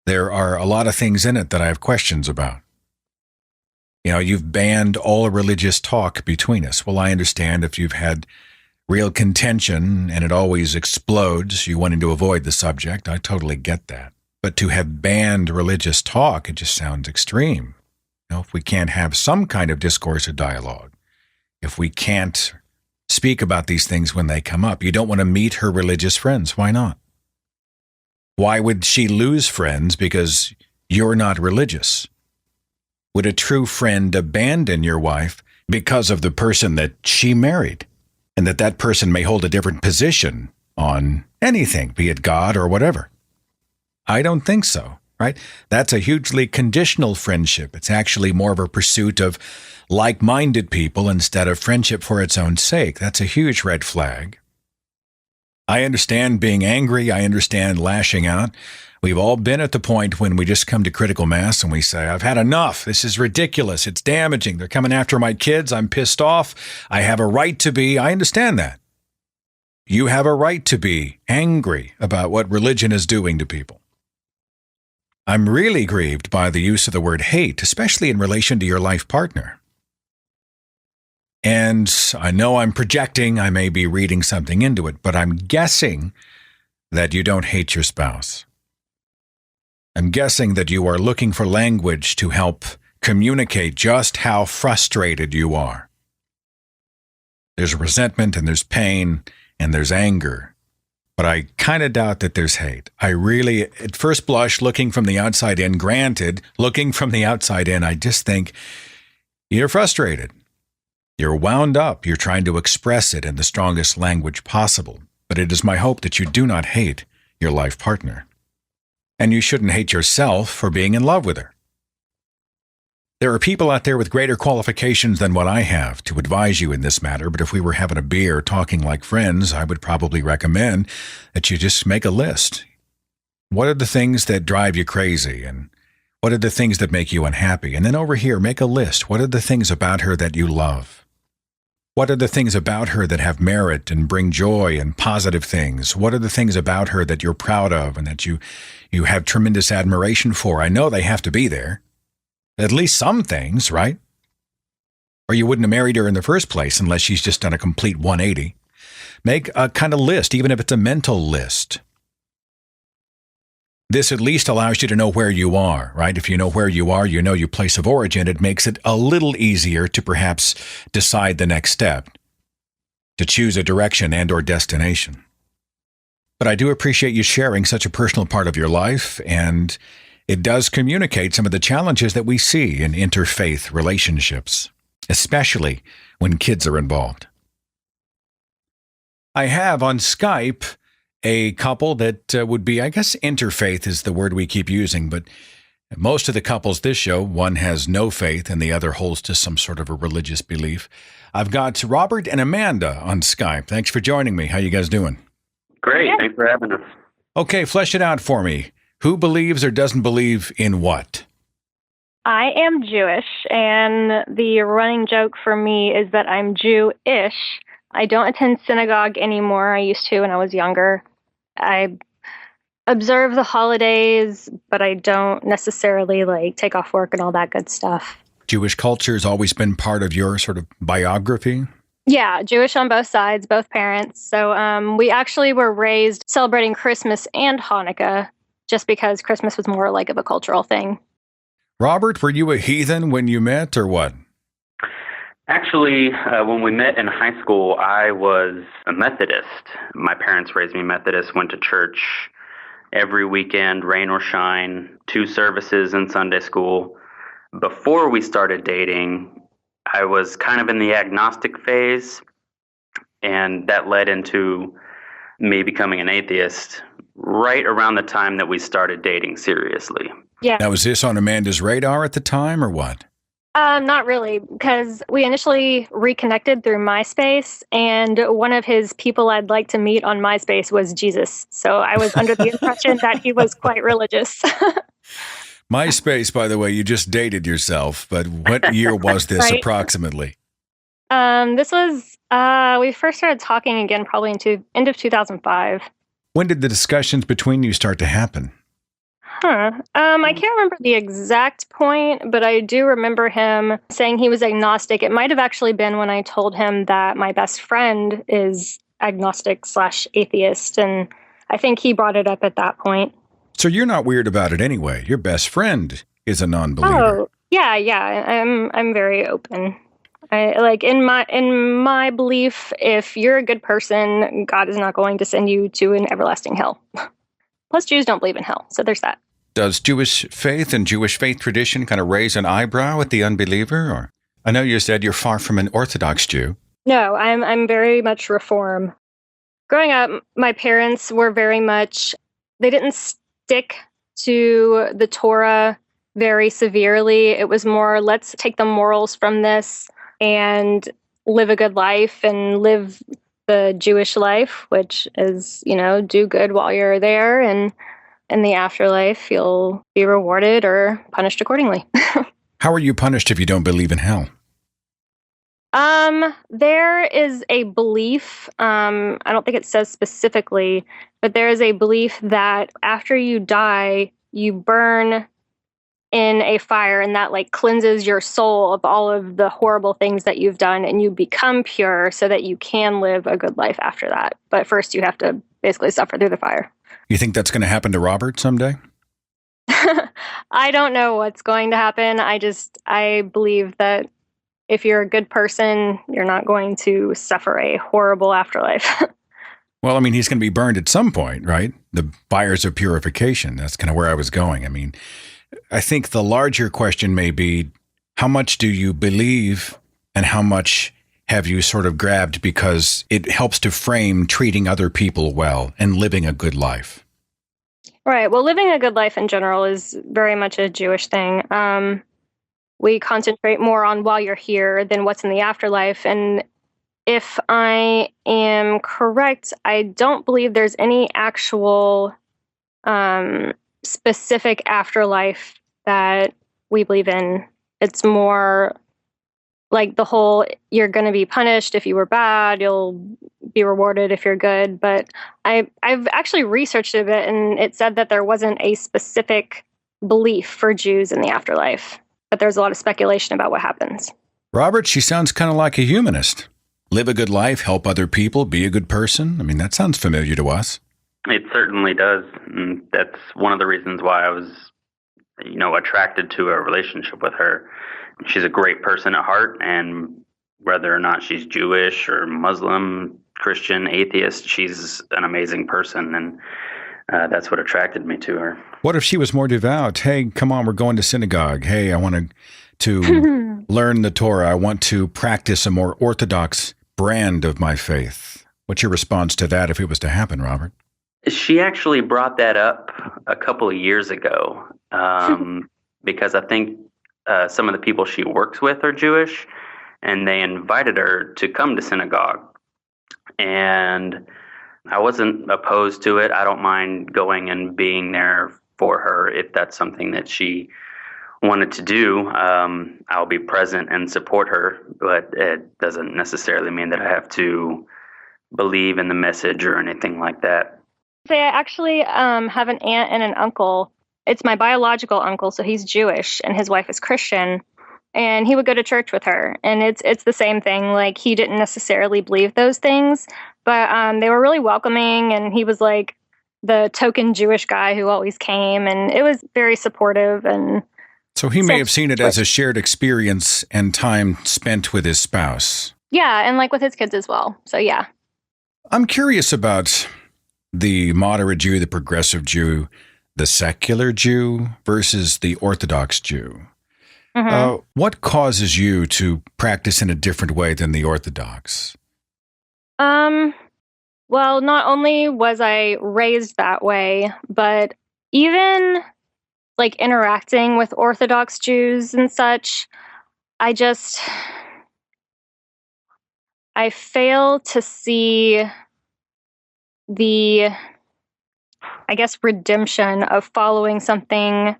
There are a lot of things in it that I have questions about. You've banned all religious talk between us. Well, I understand if you've had real contention and it always explodes, you wanting to avoid the subject. I totally get that. But to have banned religious talk, it just sounds extreme. If we can't have some kind of discourse or dialogue, if we can't speak about these things when they come up, you don't want to meet her religious friends. Why not? Why would she lose friends because you're not religious? Would a true friend abandon your wife because of the person that she married, and that person may hold a different position on anything, be it God or whatever? I don't think so, right? That's a hugely conditional friendship. It's actually more of a pursuit of like-minded people instead of friendship for its own sake. That's a huge red flag. I understand being angry. I understand lashing out. We've all been at the point when we just come to critical mass and we say, I've had enough. This is ridiculous. It's damaging. They're coming after my kids. I'm pissed off. I have a right to be. I understand that. You have a right to be angry about what religion is doing to people. I'm really grieved by the use of the word hate, especially in relation to your life partner. And I know I'm projecting, I may be reading something into it, but I'm guessing that you don't hate your spouse. I'm guessing that you are looking for language to help communicate just how frustrated you are. There's resentment and there's pain and there's anger. But I kind of doubt that there's hate. I really, at first blush, looking from the outside in, granted, looking from the outside in, I just think you're frustrated. You're wound up. You're trying to express it in the strongest language possible. But it is my hope that you do not hate your life partner. And you shouldn't hate yourself for being in love with her. There are people out there with greater qualifications than what I have to advise you in this matter, but if we were having a beer talking like friends, I would probably recommend that you just make a list. What are the things that drive you crazy, and what are the things that make you unhappy? And then over here, make a list. What are the things about her that you love? What are the things about her that have merit and bring joy and positive things? What are the things about her that you're proud of and that you have tremendous admiration for? I know they have to be there. At least some things, right? Or you wouldn't have married her in the first place unless she's just done a complete 180. Make a kind of list, even if it's a mental list. This at least allows you to know where you are, right? If you know where you are, you know your place of origin. It makes it a little easier to perhaps decide the next step, to choose a direction and or destination. But I do appreciate you sharing such a personal part of your life, and it does communicate some of the challenges that we see in interfaith relationships, especially when kids are involved. I have on Skype a couple that would be, I guess interfaith is the word we keep using, but most of the couples this show, one has no faith and the other holds to some sort of a religious belief. I've got Robert and Amanda on Skype. Thanks for joining me. How you guys doing? Great. Thanks for having us. Okay, flesh it out for me. Who believes or doesn't believe in what? I am Jewish, and the running joke for me is that I'm Jew-ish. I don't attend synagogue anymore. I used to when I was younger. I observe the holidays, but I don't necessarily take off work and all that good stuff. Jewish culture has always been part of your sort of biography? Yeah, Jewish on both sides, both parents. So we actually were raised celebrating Christmas and Hanukkah, just because Christmas was more of a cultural thing. Robert, were you a heathen when you met, or what? Actually, when we met in high school, I was a Methodist. My parents raised me Methodist, went to church every weekend, rain or shine, 2 services in Sunday school. Before we started dating, I was kind of in the agnostic phase, and that led into me becoming an atheist right around the time that we started dating seriously. Yeah. Now, was this on Amanda's radar at the time, or what? Not really, because we initially reconnected through MySpace, and one of his people I'd like to meet on MySpace was Jesus. So I was under the impression that he was quite religious. MySpace, by the way, you just dated yourself, but what year was this Right. approximately? This was, we first started talking again probably end of 2005. When did the discussions between you start to happen? I can't remember the exact point, but I do remember him saying he was agnostic. It might have actually been when I told him that my best friend is agnostic/atheist, and I think he brought it up at that point. So you're not weird about it anyway. Your best friend is a non-believer. Oh, yeah. I'm very open. In my belief, if you're a good person, God is not going to send you to an everlasting hell. Plus, Jews don't believe in hell, so there's that. Does Jewish faith and Jewish faith tradition kind of raise an eyebrow at the unbeliever? Or I know you said you're far from an Orthodox Jew. No, I'm very much Reform. Growing up, my parents were very much, they didn't stick to the Torah very severely. It was more, let's take the morals from this and live a good life and live the Jewish life, which is, do good while you're there, and in the afterlife, you'll be rewarded or punished accordingly. How are you punished if you don't believe in hell? There is a belief, I don't think it says specifically, but there is a belief that after you die, you burn in a fire, and that cleanses your soul of all of the horrible things that you've done, and you become pure so that you can live a good life after that. But first you have to basically suffer through the fire. You think that's going to happen to Robert someday? I don't know what's going to happen. I believe that if you're a good person, you're not going to suffer a horrible afterlife. Well, I mean, he's going to be burned at some point, right? The fires of purification. That's kind of where I was going. I mean, I think the larger question may be, how much do you believe and how much have you sort of grabbed because it helps to frame treating other people well and living a good life? Right. Well, living a good life in general is very much a Jewish thing. We concentrate more on while you're here than what's in the afterlife. And if I am correct, I don't believe there's any actual specific afterlife that we believe in. It's more like the whole, you're going to be punished if you were bad, you'll be rewarded if you're good. But I've actually researched a bit, and it said that there wasn't a specific belief for Jews in the afterlife, but there's a lot of speculation about what happens. Robert, she sounds kind of like a humanist. Live a good life, help other people, be a good person. I mean, that sounds familiar to us. It certainly does. And that's one of the reasons why I was, attracted to a relationship with her. She's a great person at heart, and whether or not she's Jewish or Muslim, Christian, atheist, she's an amazing person, and that's what attracted me to her. What if she was more devout? Hey, come on, we're going to synagogue. Hey, I want to learn the Torah. I want to practice a more orthodox brand of my faith. What's your response to that if it was to happen, Robert? She actually brought that up a couple of years ago because I think some of the people she works with are Jewish, and they invited her to come to synagogue. And I wasn't opposed to it. I don't mind going and being there for her if that's something that she wanted to do. I'll be present and support her, but it doesn't necessarily mean that I have to believe in the message or anything like that. I actually have an aunt and an uncle. It's my biological uncle, so he's Jewish, and his wife is Christian. And he would go to church with her, and it's the same thing. Like, he didn't necessarily believe those things, but they were really welcoming, and he was like the token Jewish guy who always came, and it was very supportive. And so he may have seen it as a shared experience and time spent with his spouse. Yeah, and like with his kids as well. So yeah. I'm curious about the moderate Jew, the progressive Jew, the secular Jew versus the Orthodox Jew. Mm-hmm. What causes you to practice in a different way than the Orthodox? Well, not only was I raised that way, but even like interacting with Orthodox Jews and such, I fail to see the, I guess, redemption of following something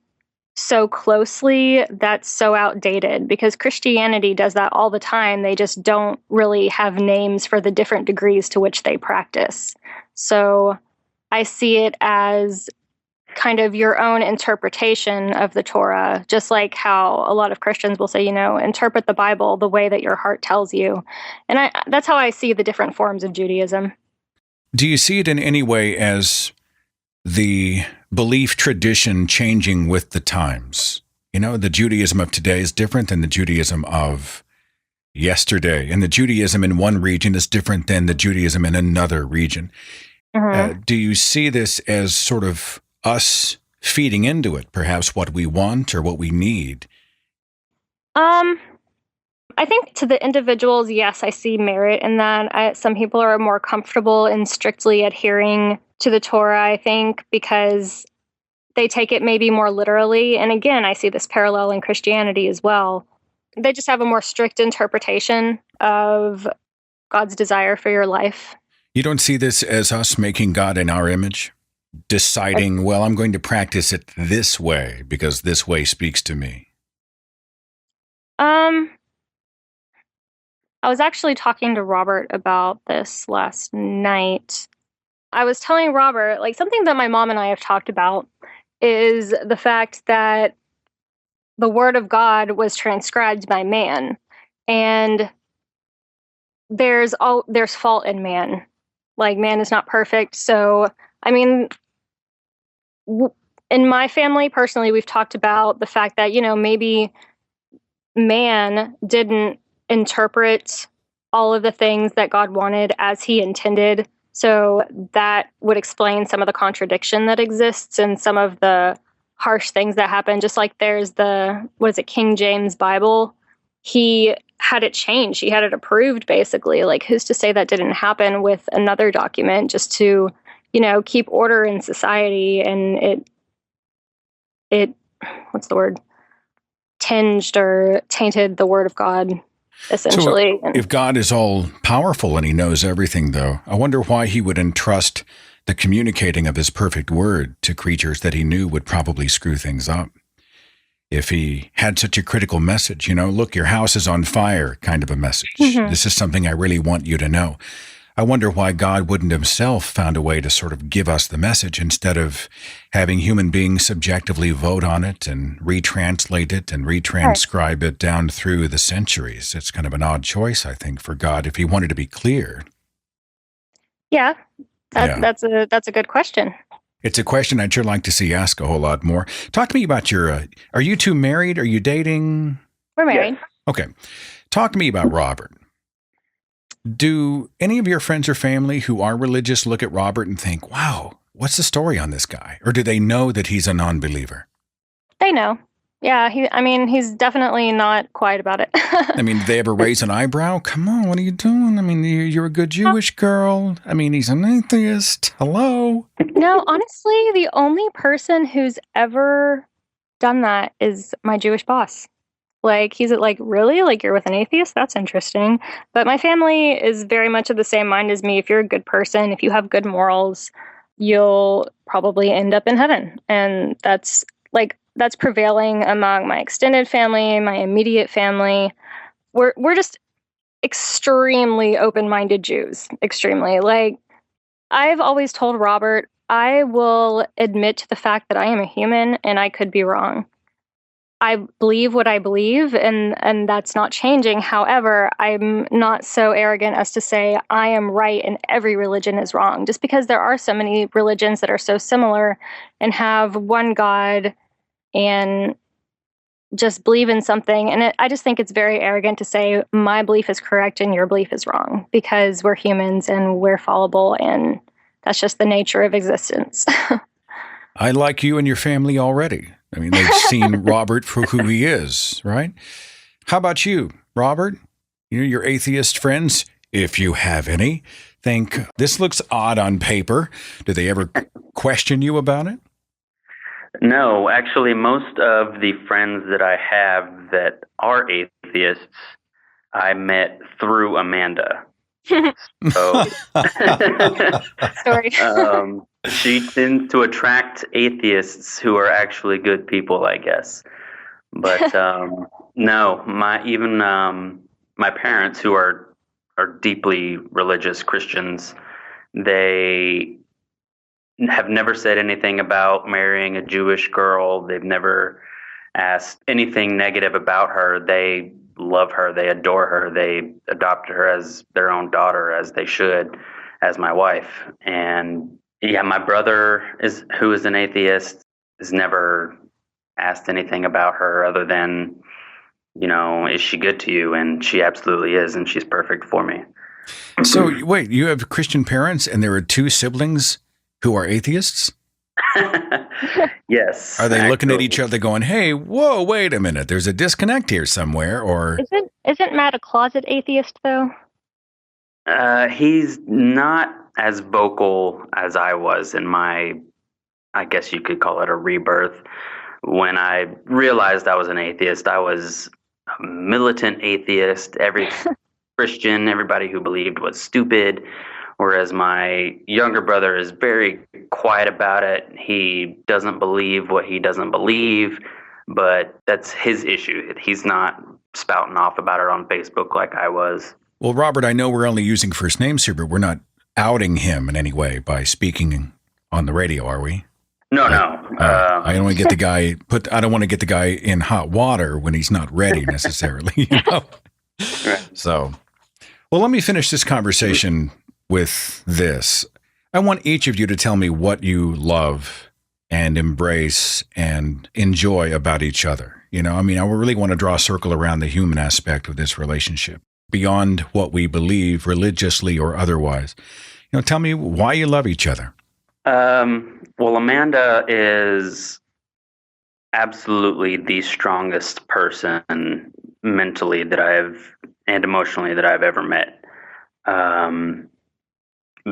so closely that's so outdated, because Christianity does that all the time. They just don't really have names for the different degrees to which they practice. So I see it as kind of your own interpretation of the Torah, just like how a lot of Christians will say, interpret the Bible the way that your heart tells you. And that's how I see the different forms of Judaism. Do you see it in any way as the belief tradition changing with the times? The Judaism of today is different than the Judaism of yesterday, and the Judaism in one region is different than the Judaism in another region. Mm-hmm. Do you see this as sort of us feeding into it, perhaps what we want or what we need? I think to the individuals, yes, I see merit in that. Some people are more comfortable in strictly adhering to the Torah, I think, because they take it maybe more literally. And again, I see this parallel in Christianity as well. They just have a more strict interpretation of God's desire for your life. You don't see this as us making God in our image? Deciding, well, I'm going to practice it this way because this way speaks to me? I was actually talking to Robert about this last night. I was telling Robert, like, something that my mom and I have talked about is the fact that the word of God was transcribed by man, and there's fault in man. Like, man is not perfect. So, I mean, in my family, personally, we've talked about the fact that, maybe man didn't interpret all of the things that God wanted as he intended. So that would explain some of the contradiction that exists and some of the harsh things that happen. Just like there's King James Bible. He had it changed. He had it approved, basically. Like, who's to say that didn't happen with another document just to, keep order in society? And it what's the word? Tinged or tainted the word of God, essentially. So if God is all powerful and he knows everything, though, I wonder why he would entrust the communicating of his perfect word to creatures that he knew would probably screw things up. If he had such a critical message, look, your house is on fire kind of a message. Mm-hmm. This is something I really want you to know. I wonder why God wouldn't himself found a way to sort of give us the message instead of having human beings subjectively vote on it and retranslate it and retranscribe it down through the centuries. It's kind of an odd choice, I think, for God if he wanted to be clear. Yeah, that's a good question. It's a question I'd sure like to see asked a whole lot more. Talk to me about are you two married? Are you dating? We're married. Yes. Okay. Talk to me about Robert. Do any of your friends or family who are religious look at Robert and think, wow, what's the story on this guy? Or do they know that he's a non-believer? They know. Yeah, he's definitely not quiet about it. Did they ever raise an eyebrow? Come on, what are you doing? You're a good Jewish girl. He's an atheist. Hello? No, honestly, the only person who's ever done that is my Jewish boss. He's like, really? Like, you're with an atheist? That's interesting. But my family is very much of the same mind as me. If you're a good person, if you have good morals, you'll probably end up in heaven. And that's prevailing among my extended family, my immediate family. We're just extremely open-minded Jews. Extremely. I've always told Robert, I will admit to the fact that I am a human and I could be wrong. I believe what I believe, and that's not changing. However, I'm not so arrogant as to say I am right and every religion is wrong, just because there are so many religions that are so similar and have one God and just believe in something. And I just think it's very arrogant to say my belief is correct and your belief is wrong, because we're humans and we're fallible, and that's just the nature of existence. I like you and your family already. They've seen Robert for who he is, right? How about you, Robert? Your atheist friends, if you have any, think this looks odd on paper. Do they ever question you about it? No, actually, most of the friends that I have that are atheists, I met through Amanda. So, sorry. She tends to attract atheists who are actually good people, I guess. But no, my parents, who are deeply religious Christians, they have never said anything about marrying a Jewish girl. They've never asked anything negative about her. They love her. They adore her. They adopted her as their own daughter, as they should, as my wife. And yeah, my brother, who is an atheist, has never asked anything about her other than, is she good to you? And she absolutely is, and she's perfect for me. So wait, you have Christian parents and there are two siblings who are atheists? Yes. Are they looking at each other going, hey, whoa, wait a minute, there's a disconnect here somewhere? Or Isn't Matt a closet atheist, though? He's not as vocal as I was in my, I guess you could call it a rebirth. When I realized I was an atheist, I was a militant atheist. Every Christian, everybody who believed was stupid. Whereas my younger brother is very quiet about it. He doesn't believe what he doesn't believe, but that's his issue. He's not spouting off about it on Facebook like I was. Well, Robert, I know we're only using first names here, but we're not outing him in any way by speaking on the radio, are we? No. I don't want to get the guy I don't want to get the guy in hot water when he's not ready necessarily. Right. So, well, let me finish this conversation with this. I want each of you to tell me what you love and embrace and enjoy about each other. You know, I mean, I really want to draw a circle around the human aspect of this relationship beyond what we believe religiously or otherwise. You know, tell me why you love each other. Well, Amanda is absolutely the strongest person mentally and emotionally that I've ever met.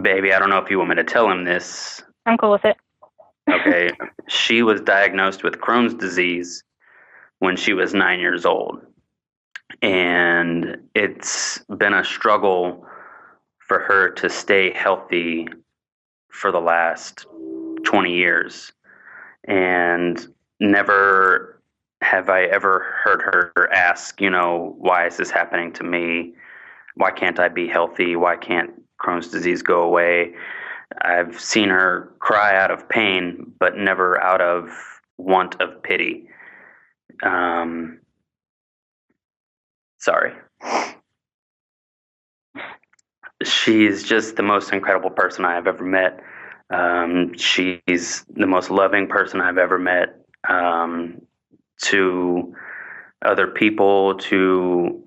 Baby, I don't know if you want me to tell him this. I'm cool with it. Okay. She was diagnosed with Crohn's disease when she was 9 years old. And it's been a struggle for her to stay healthy for the last 20 years. And never have I ever heard her ask, you know, why is this happening to me? Why can't I be healthy? Why can't Crohn's disease go away? I've seen her cry out of pain, but never out of want of pity. Sorry. She's just the most incredible person I have ever met. She's the most loving person I've ever met, to other people, to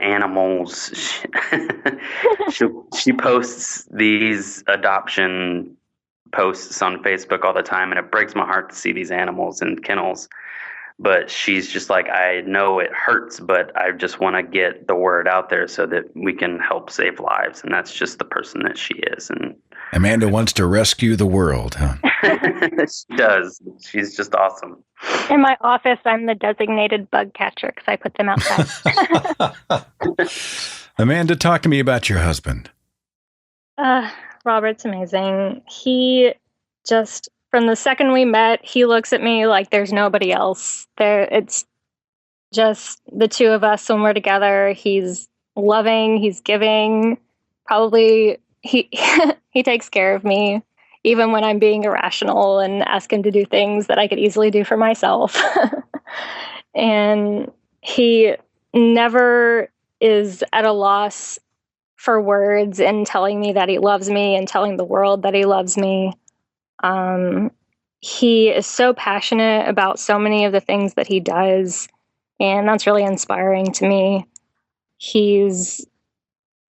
animals. She posts these adoption posts on Facebook all the time, and it breaks my heart to see these animals in kennels. But she's just like, I know it hurts, but I just want to get the word out there so that we can help save lives. And that's just the person that she is. And Amanda wants to rescue the world, huh? She does. She's just awesome. In my office, I'm the designated bug catcher because I put them outside. Amanda, talk to me about your husband. Robert's amazing. He just, from the second we met, he looks at me like there's nobody else. It's just the two of us when we're together. He's loving, he's giving. Probably he takes care of me, even when I'm being irrational and ask him to do things that I could easily do for myself. And he never is at a loss for words in telling me that he loves me and telling the world that he loves me. He is so passionate about so many of the things that he does, and that's really inspiring to me. He's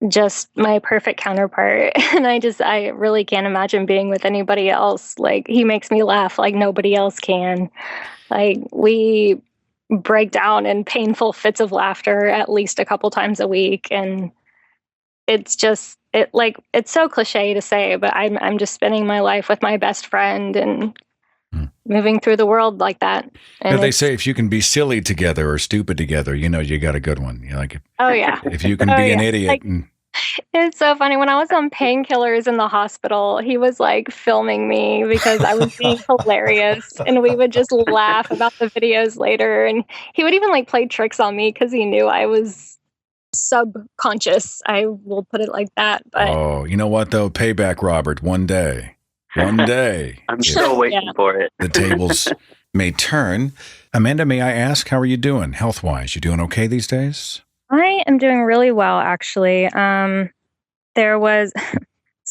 just my perfect counterpart, and I really can't imagine being with anybody else. Like, he makes me laugh like nobody else can. Like, we break down in painful fits of laughter at least a couple times a week, and it's just it's so cliche to say, but I'm just spending my life with my best friend and moving through the world like that. And they say if you can be silly together or stupid together, you know you got a good one. You know, like, oh yeah, if you can be an idiot. Like, it's so funny. When I was on painkillers in the hospital, he was like filming me because I was being hilarious, and we would just laugh about the videos later. And he would even like play tricks on me because he knew I was subconscious. I will put it like that. But oh, you know what though? Payback, Robert. One day. I'm still waiting for it. The tables may turn. Amanda, may I ask, how are you doing health-wise? You doing okay these days? I am doing really well, actually. There was,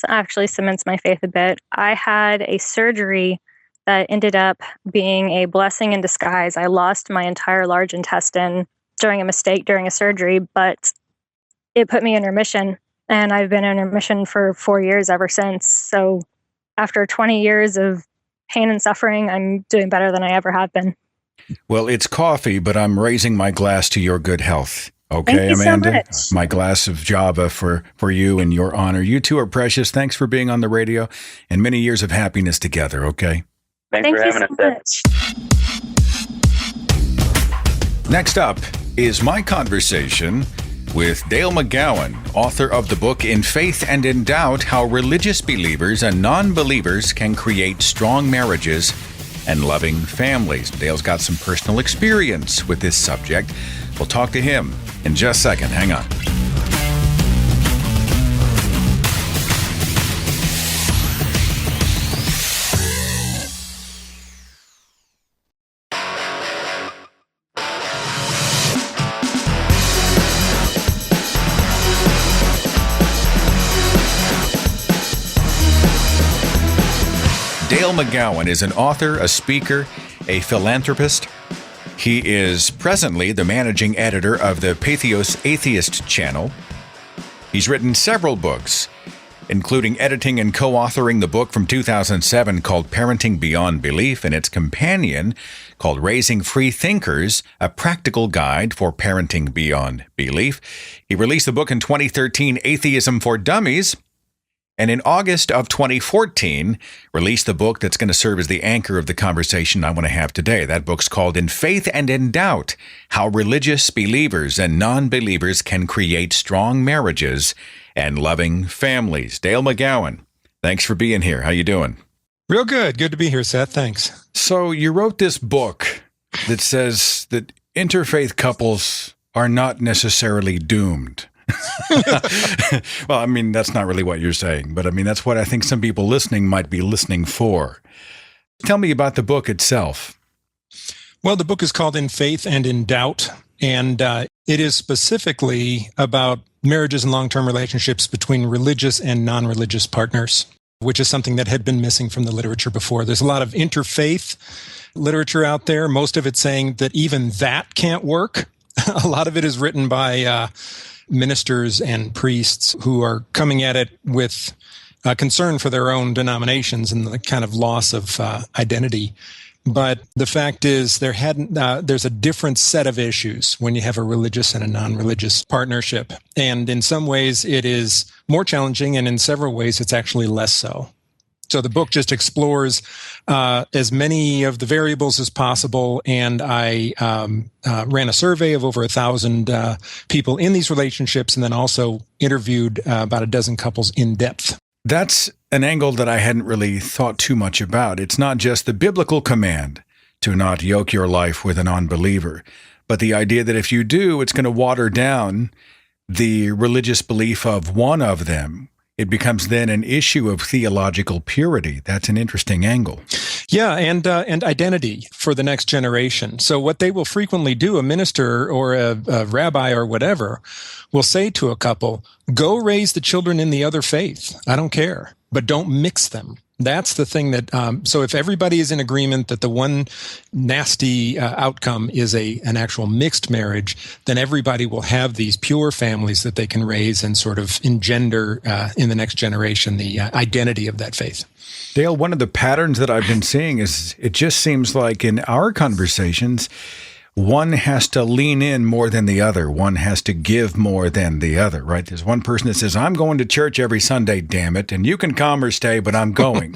actually cements my faith a bit. I had a surgery that ended up being a blessing in disguise. I lost my entire large intestine during a mistake during a surgery, but it put me in remission, and I've been in remission for 4 years ever since. So after 20 years of pain and suffering, I'm doing better than I ever have been. Well, it's coffee, but I'm raising my glass to your good health. Okay, Thank you Amanda? So much. My glass of Java for you in your honor. You two are precious. Thanks for being on the radio, and many years of happiness together, okay? Thanks for having us. Next up is my conversation with Dale McGowan, author of the book In Faith and in Doubt, How Religious Believers and Non-Believers Can Create Strong Marriages and Loving Families. Dale's got some personal experience with this subject. We'll talk to him in just a second. Hang on. Dale McGowan is an author, a speaker, a philanthropist. He is presently the managing editor of the Pathos Atheist channel. He's written several books, including editing and co-authoring the book from 2007 called Parenting Beyond Belief and its companion called Raising Free Thinkers, a Practical Guide for Parenting Beyond Belief. He released the book in 2013, Atheism for Dummies, and in August of 2014, released the book that's going to serve as the anchor of the conversation I want to have today. That book's called In Faith and in Doubt, How Religious Believers and Non-Believers Can Create Strong Marriages and Loving Families. Dale McGowan, thanks for being here. How you doing? Real good. Good to be here, Seth. Thanks. So you wrote this book that says that interfaith couples are not necessarily doomed. Well, I mean, that's not really what you're saying, but I mean, that's what I think some people listening might be listening for. Tell me about the book itself. Well, the book is called In Faith and in Doubt, and it is specifically about marriages and long-term relationships between religious and non-religious partners, which is something that had been missing from the literature before. There's a lot of interfaith literature out there, most of it saying that even that can't work. A lot of it is written by ministers and priests who are coming at it with concern for their own denominations and the kind of loss of identity. But the fact is, there's a different set of issues when you have a religious and a non-religious partnership. And in some ways, it is more challenging, and in several ways, it's actually less so. So the book just explores as many of the variables as possible, and I ran a survey of over 1,000 people in these relationships, and then also interviewed about a dozen couples in depth. That's an angle that I hadn't really thought too much about. It's not just the biblical command to not yoke your life with an unbeliever, but the idea that if you do, it's going to water down the religious belief of one of them. It becomes then an issue of theological purity. That's an interesting angle. Yeah, and identity for the next generation. So what they will frequently do, a minister or a rabbi or whatever, will say to a couple, go raise the children in the other faith. I don't care, but don't mix them. That's the thing that, so if everybody is in agreement that the one nasty outcome is an actual mixed marriage, then everybody will have these pure families that they can raise and sort of engender in the next generation the identity of that faith. Dale, one of the patterns that I've been seeing is it just seems like in our conversations, one has to lean in more than the other. One has to give more than the other, right? There's one person that says, I'm going to church every Sunday, damn it, and you can come or stay, but I'm going.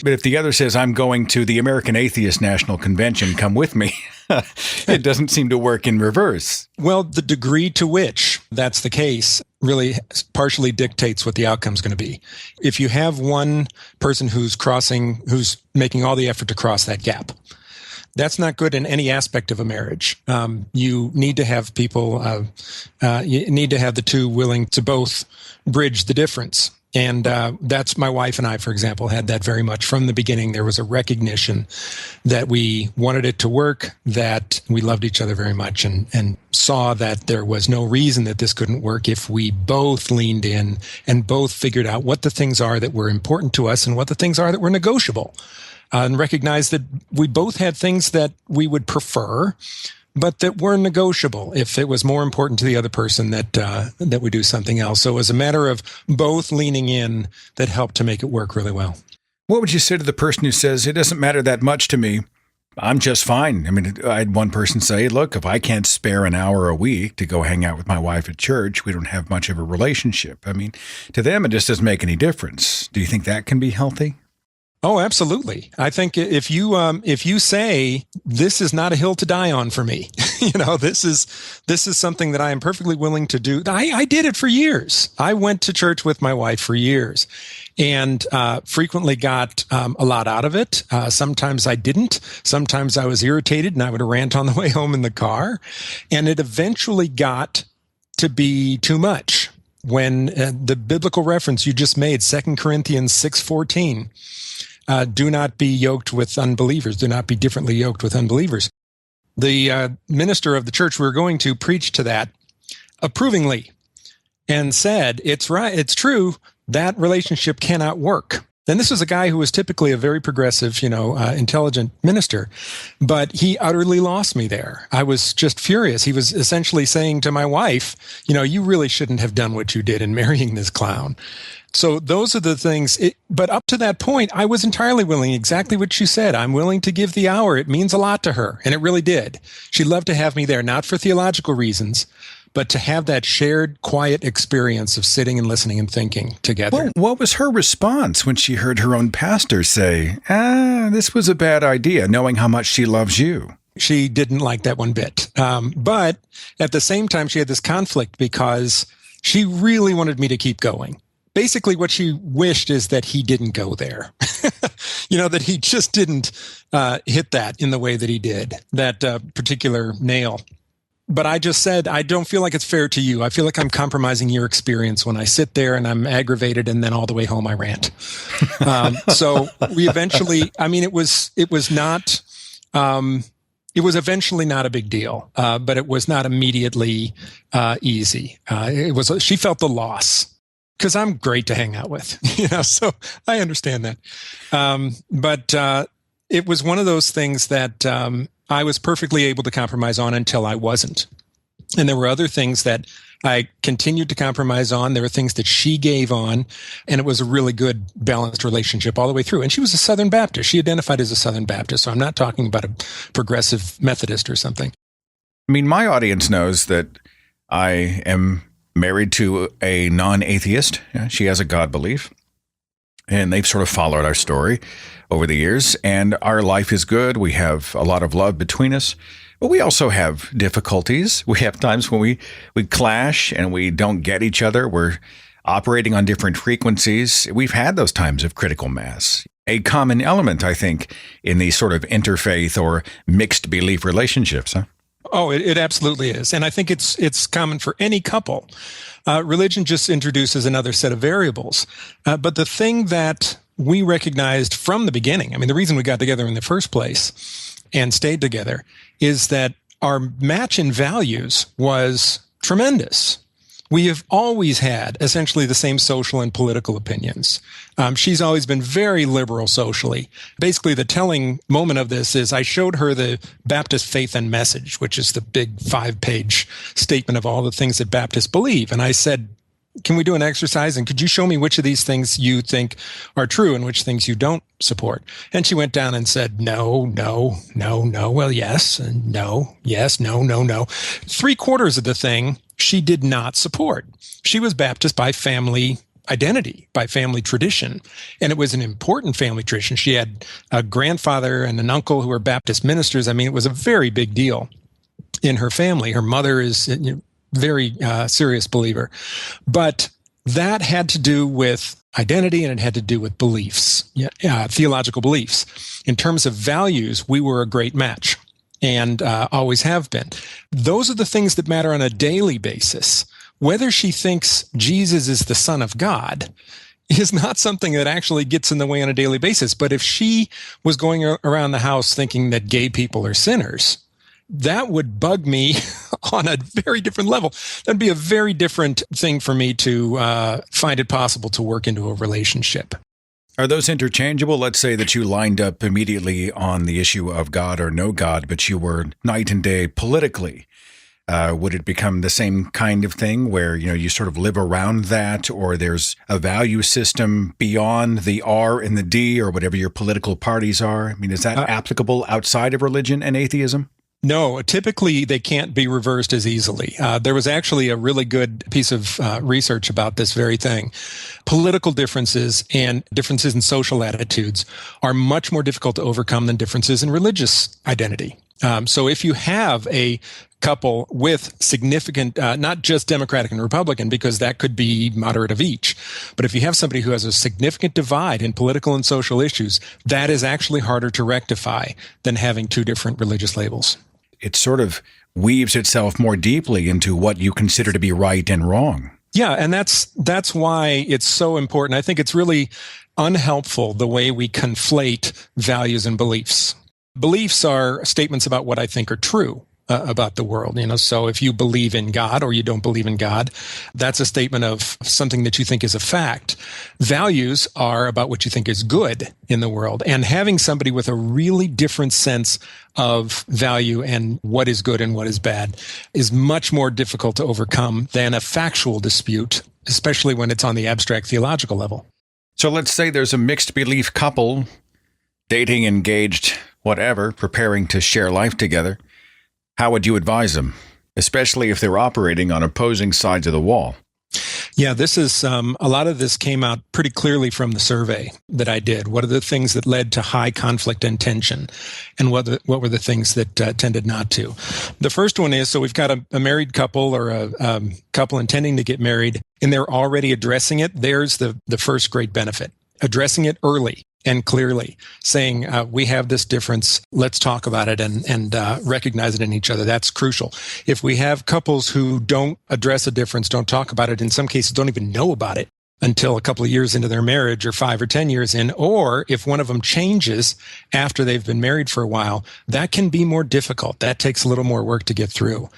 But if the other says, I'm going to the American Atheist National Convention, come with me, it doesn't seem to work in reverse. Well, the degree to which that's the case really partially dictates what the outcome is going to be. If you have one person who's making all the effort to cross that gap, that's not good in any aspect of a marriage. You need to have people, you need to have the two willing to both bridge the difference. And that's my wife and I, for example, had that very much from the beginning. There was a recognition that we wanted it to work, that we loved each other very much, and saw that there was no reason that this couldn't work if we both leaned in and both figured out what the things are that were important to us and what the things are that were negotiable. And recognize that we both had things that we would prefer, but that were negotiable if it was more important to the other person that we do something else. So it was a matter of both leaning in that helped to make it work really well. What would you say to the person who says, it doesn't matter that much to me, I'm just fine? I mean, I had one person say, look, if I can't spare an hour a week to go hang out with my wife at church, we don't have much of a relationship. I mean, to them, it just doesn't make any difference. Do you think that can be healthy? Oh, absolutely. I think if you say this is not a hill to die on for me, this is something that I am perfectly willing to do. I did it for years. I went to church with my wife for years, and frequently got a lot out of it. Sometimes I didn't. Sometimes I was irritated, and I would rant on the way home in the car, and it eventually got to be too much. When the biblical reference you just made, 2 Corinthians 6:14. Do not be yoked with unbelievers. Do not be differently yoked with unbelievers. The minister of the church we were going to preached to that approvingly and said, it's right, it's true, that relationship cannot work. And this was a guy who was typically a very progressive, intelligent minister, but he utterly lost me there. I was just furious. He was essentially saying to my wife, you really shouldn't have done what you did in marrying this clown. So those are the things. But up to that point, I was entirely willing, exactly what you said. I'm willing to give the hour. It means a lot to her. And it really did. She loved to have me there, not for theological reasons, but to have that shared, quiet experience of sitting and listening and thinking together. Well, what was her response when she heard her own pastor say, this was a bad idea, knowing how much she loves you? She didn't like that one bit. But at the same time, she had this conflict because she really wanted me to keep going. Basically, what she wished is that he didn't go there. That he just didn't hit that in the way that he did, that particular nail. But I just said, I don't feel like it's fair to you. I feel like I'm compromising your experience when I sit there and I'm aggravated, and then all the way home I rant. So we eventually, it was eventually not a big deal, but it was not immediately easy. She felt the loss. Because I'm great to hang out with, so I understand that. But it was one of those things that I was perfectly able to compromise on until I wasn't. And there were other things that I continued to compromise on. There were things that she gave on, and it was a really good, balanced relationship all the way through. And she was a Southern Baptist. She identified as a Southern Baptist, so I'm not talking about a progressive Methodist or something. My audience knows that I am married to a non-atheist. She has a God belief, and they've sort of followed our story over the years, and our life is good. We have a lot of love between us, but we also have difficulties. We have times when we clash and we don't get each other. We're operating on different frequencies. We've had those times of critical mass. A common element, I think, in these sort of interfaith or mixed belief relationships, huh? Oh, it absolutely is. And I think it's common for any couple. Religion just introduces another set of variables. But the thing that we recognized from the beginning, the reason we got together in the first place and stayed together, is that our match in values was tremendous. We have always had essentially the same social and political opinions. She's always been very liberal socially. Basically, the telling moment of this is I showed her the Baptist Faith and Message, which is the big 5-page statement of all the things that Baptists believe. And I said, can we do an exercise? And could you show me which of these things you think are true and which things you don't support? And she went down and said, no, well, yes, and no, yes, no. 3/4 of the thing she did not support. She was Baptist by family identity, by family tradition. And it was an important family tradition. She had a grandfather and an uncle who were Baptist ministers. It was a very big deal in her family. Her mother is a very serious believer. But that had to do with identity, and it had to do with beliefs, theological beliefs. In terms of values, we were a great match. And always have been. Those are the things that matter on a daily basis. Whether she thinks Jesus is the Son of God is not something that actually gets in the way on a daily basis. But if she was going around the house thinking that gay people are sinners, that would bug me on a very different level. That'd be a very different thing for me to find it possible to work into a relationship. Are those interchangeable? Let's say that you lined up immediately on the issue of God or no God, but you were night and day politically. Would it become the same kind of thing where, you sort of live around that, or there's a value system beyond the R and the D or whatever your political parties are? Is that applicable outside of religion and atheism? No, typically they can't be reversed as easily. There was actually a really good piece of research about this very thing. Political differences and differences in social attitudes are much more difficult to overcome than differences in religious identity. So if you have a couple with significant, not just Democratic and Republican, because that could be moderate of each, but if you have somebody who has a significant divide in political and social issues, that is actually harder to rectify than having two different religious labels. It sort of weaves itself more deeply into what you consider to be right and wrong. Yeah, and that's why it's so important. I think it's really unhelpful the way we conflate values and beliefs. Beliefs are statements about what I think are true. about the world. So if you believe in God or you don't believe in God, that's a statement of something that you think is a fact. Values are about what you think is good in the world. And having somebody with a really different sense of value and what is good and what is bad is much more difficult to overcome than a factual dispute, especially when it's on the abstract theological level. So let's say there's a mixed belief couple, dating, engaged, whatever, preparing to share life together. How would you advise them, especially if they're operating on opposing sides of the wall? Yeah, this is a lot of this came out pretty clearly from the survey that I did. What are the things that led to high conflict and tension, and what were the things that tended not to? The first one is, so we've got a married couple or a couple intending to get married, and they're already addressing it. There's the first great benefit, addressing it early and clearly, saying, we have this difference, let's talk about it and recognize it in each other. That's crucial. If we have couples who don't address a difference, don't talk about it, in some cases don't even know about it until a couple of years into their marriage or 5 or 10 years in, or if one of them changes after they've been married for a while, that can be more difficult. That takes a little more work to get through.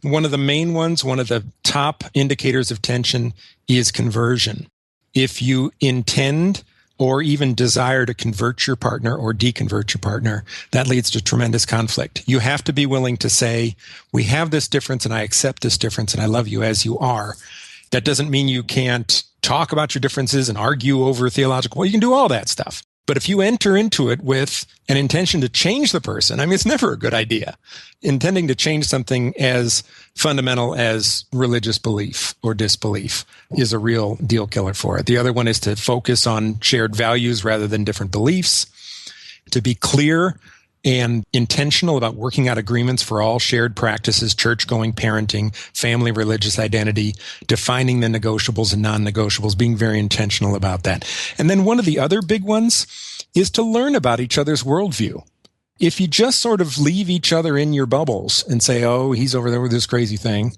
One of the main ones, one of the top indicators of tension is conversion. If you intend or even desire to convert your partner or deconvert your partner, that leads to tremendous conflict. You have to be willing to say, we have this difference and I accept this difference and I love you as you are. That doesn't mean you can't talk about your differences and argue over theological. Well, you can do all that stuff. But if you enter into it with an intention to change the person, I mean, it's never a good idea. Intending to change something as fundamental as religious belief or disbelief is a real deal killer for it. The other one is to focus on shared values rather than different beliefs, to be clear and intentional about working out agreements for all shared practices, church-going, parenting, family, religious identity, defining the negotiables and non-negotiables, being very intentional about that. And then one of the other big ones is to learn about each other's worldview. If you just sort of leave each other in your bubbles and say, oh, he's over there with this crazy thing,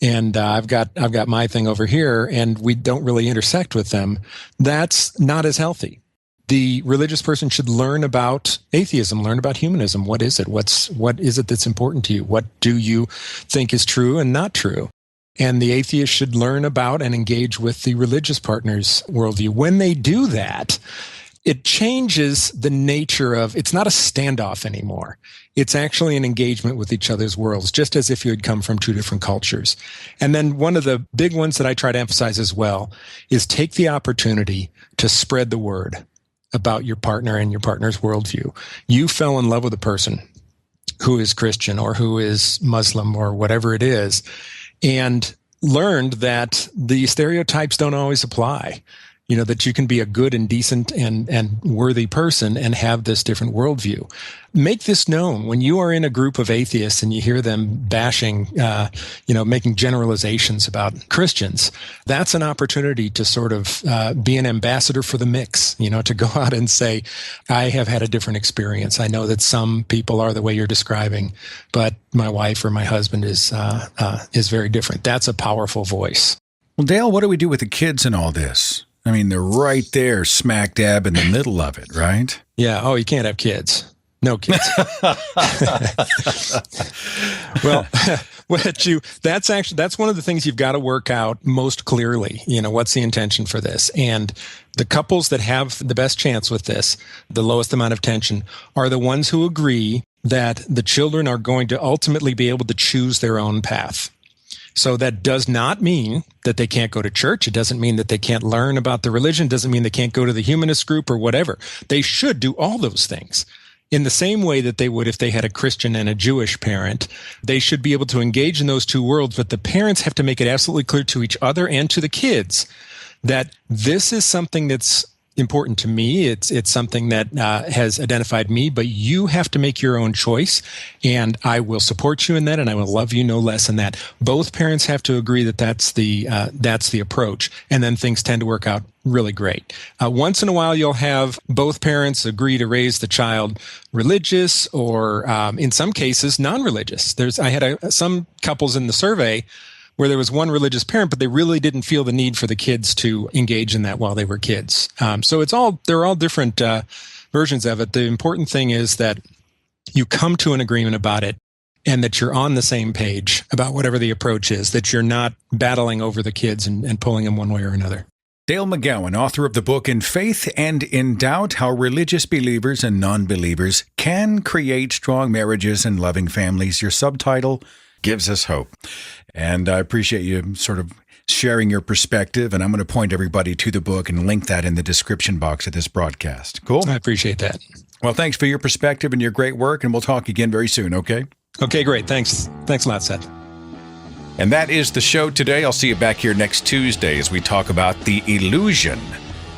and I've got my thing over here, and we don't really intersect with them, that's not as healthy. The religious person should learn about atheism, learn about humanism. What is it? What is it that's important to you? What do you think is true and not true? And the atheist should learn about and engage with the religious partner's worldview. When they do that, it changes the nature of, it's not a standoff anymore. It's actually an engagement with each other's worlds, just as if you had come from two different cultures. And then one of the big ones that I try to emphasize as well is take the opportunity to spread the word about your partner and your partner's worldview. You fell in love with a person who is Christian or who is Muslim or whatever it is, and learned that the stereotypes don't always apply. That you can be a good and decent and worthy person and have this different worldview. Make this known when you are in a group of atheists and you hear them bashing, making generalizations about Christians. That's an opportunity to sort of be an ambassador for the mix, to go out and say, I have had a different experience. I know that some people are the way you're describing, but my wife or my husband is very different. That's a powerful voice. Well, Dale, what do we do with the kids in all this? I mean, they're right there, smack dab in the middle of it, right? Yeah. Oh, you can't have kids. No kids. Well, that's one of the things you've got to work out most clearly. What's the intention for this? And the couples that have the best chance with this, the lowest amount of tension, are the ones who agree that the children are going to ultimately be able to choose their own path. So that does not mean that they can't go to church. It doesn't mean that they can't learn about the religion. It doesn't mean they can't go to the humanist group or whatever. They should do all those things. In the same way that they would if they had a Christian and a Jewish parent, they should be able to engage in those two worlds, but the parents have to make it absolutely clear to each other and to the kids that this is something that's important to me. It's something that has identified me, but you have to make your own choice, and I will support you in that, and I will love you no less than that. Both parents have to agree that that's the approach, and then things tend to work out really great. Once in a while, you'll have both parents agree to raise the child religious, or in some cases, non-religious. I had some couples in the survey where there was one religious parent, but they really didn't feel the need for the kids to engage in that while they were kids. So they're all different versions of it. The important thing is that you come to an agreement about it and that you're on the same page about whatever the approach is, that you're not battling over the kids and pulling them one way or another. Dale McGowan, author of the book In Faith and in Doubt, How Religious Believers and Non-Believers Can Create Strong Marriages and Loving Families. Your subtitle gives us hope. And I appreciate you sort of sharing your perspective, and I'm going to point everybody to the book and link that in the description box of this broadcast. Cool? I appreciate that. Well, thanks for your perspective and your great work, and we'll talk again very soon, okay? Okay, great. Thanks. Thanks a lot, Seth. And that is the show today. I'll see you back here next Tuesday as we talk about the illusion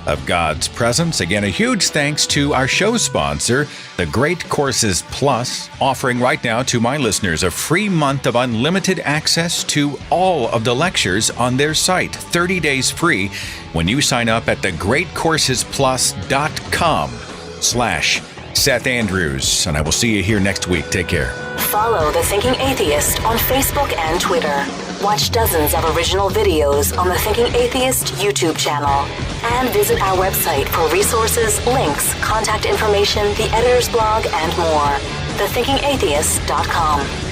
of God's presence. Again, a huge thanks to our show sponsor, the Great Courses Plus, offering right now to my listeners a free month of unlimited access to all of the lectures on their site, 30 days free, when you sign up at thegreatcoursesplus.com/Seth Andrews. And I will see you here next week. Take care. Follow The Thinking Atheist on Facebook and Twitter. Watch dozens of original videos on the Thinking Atheist YouTube channel. And visit our website for resources, links, contact information, the editor's blog, and more. thethinkingatheist.com.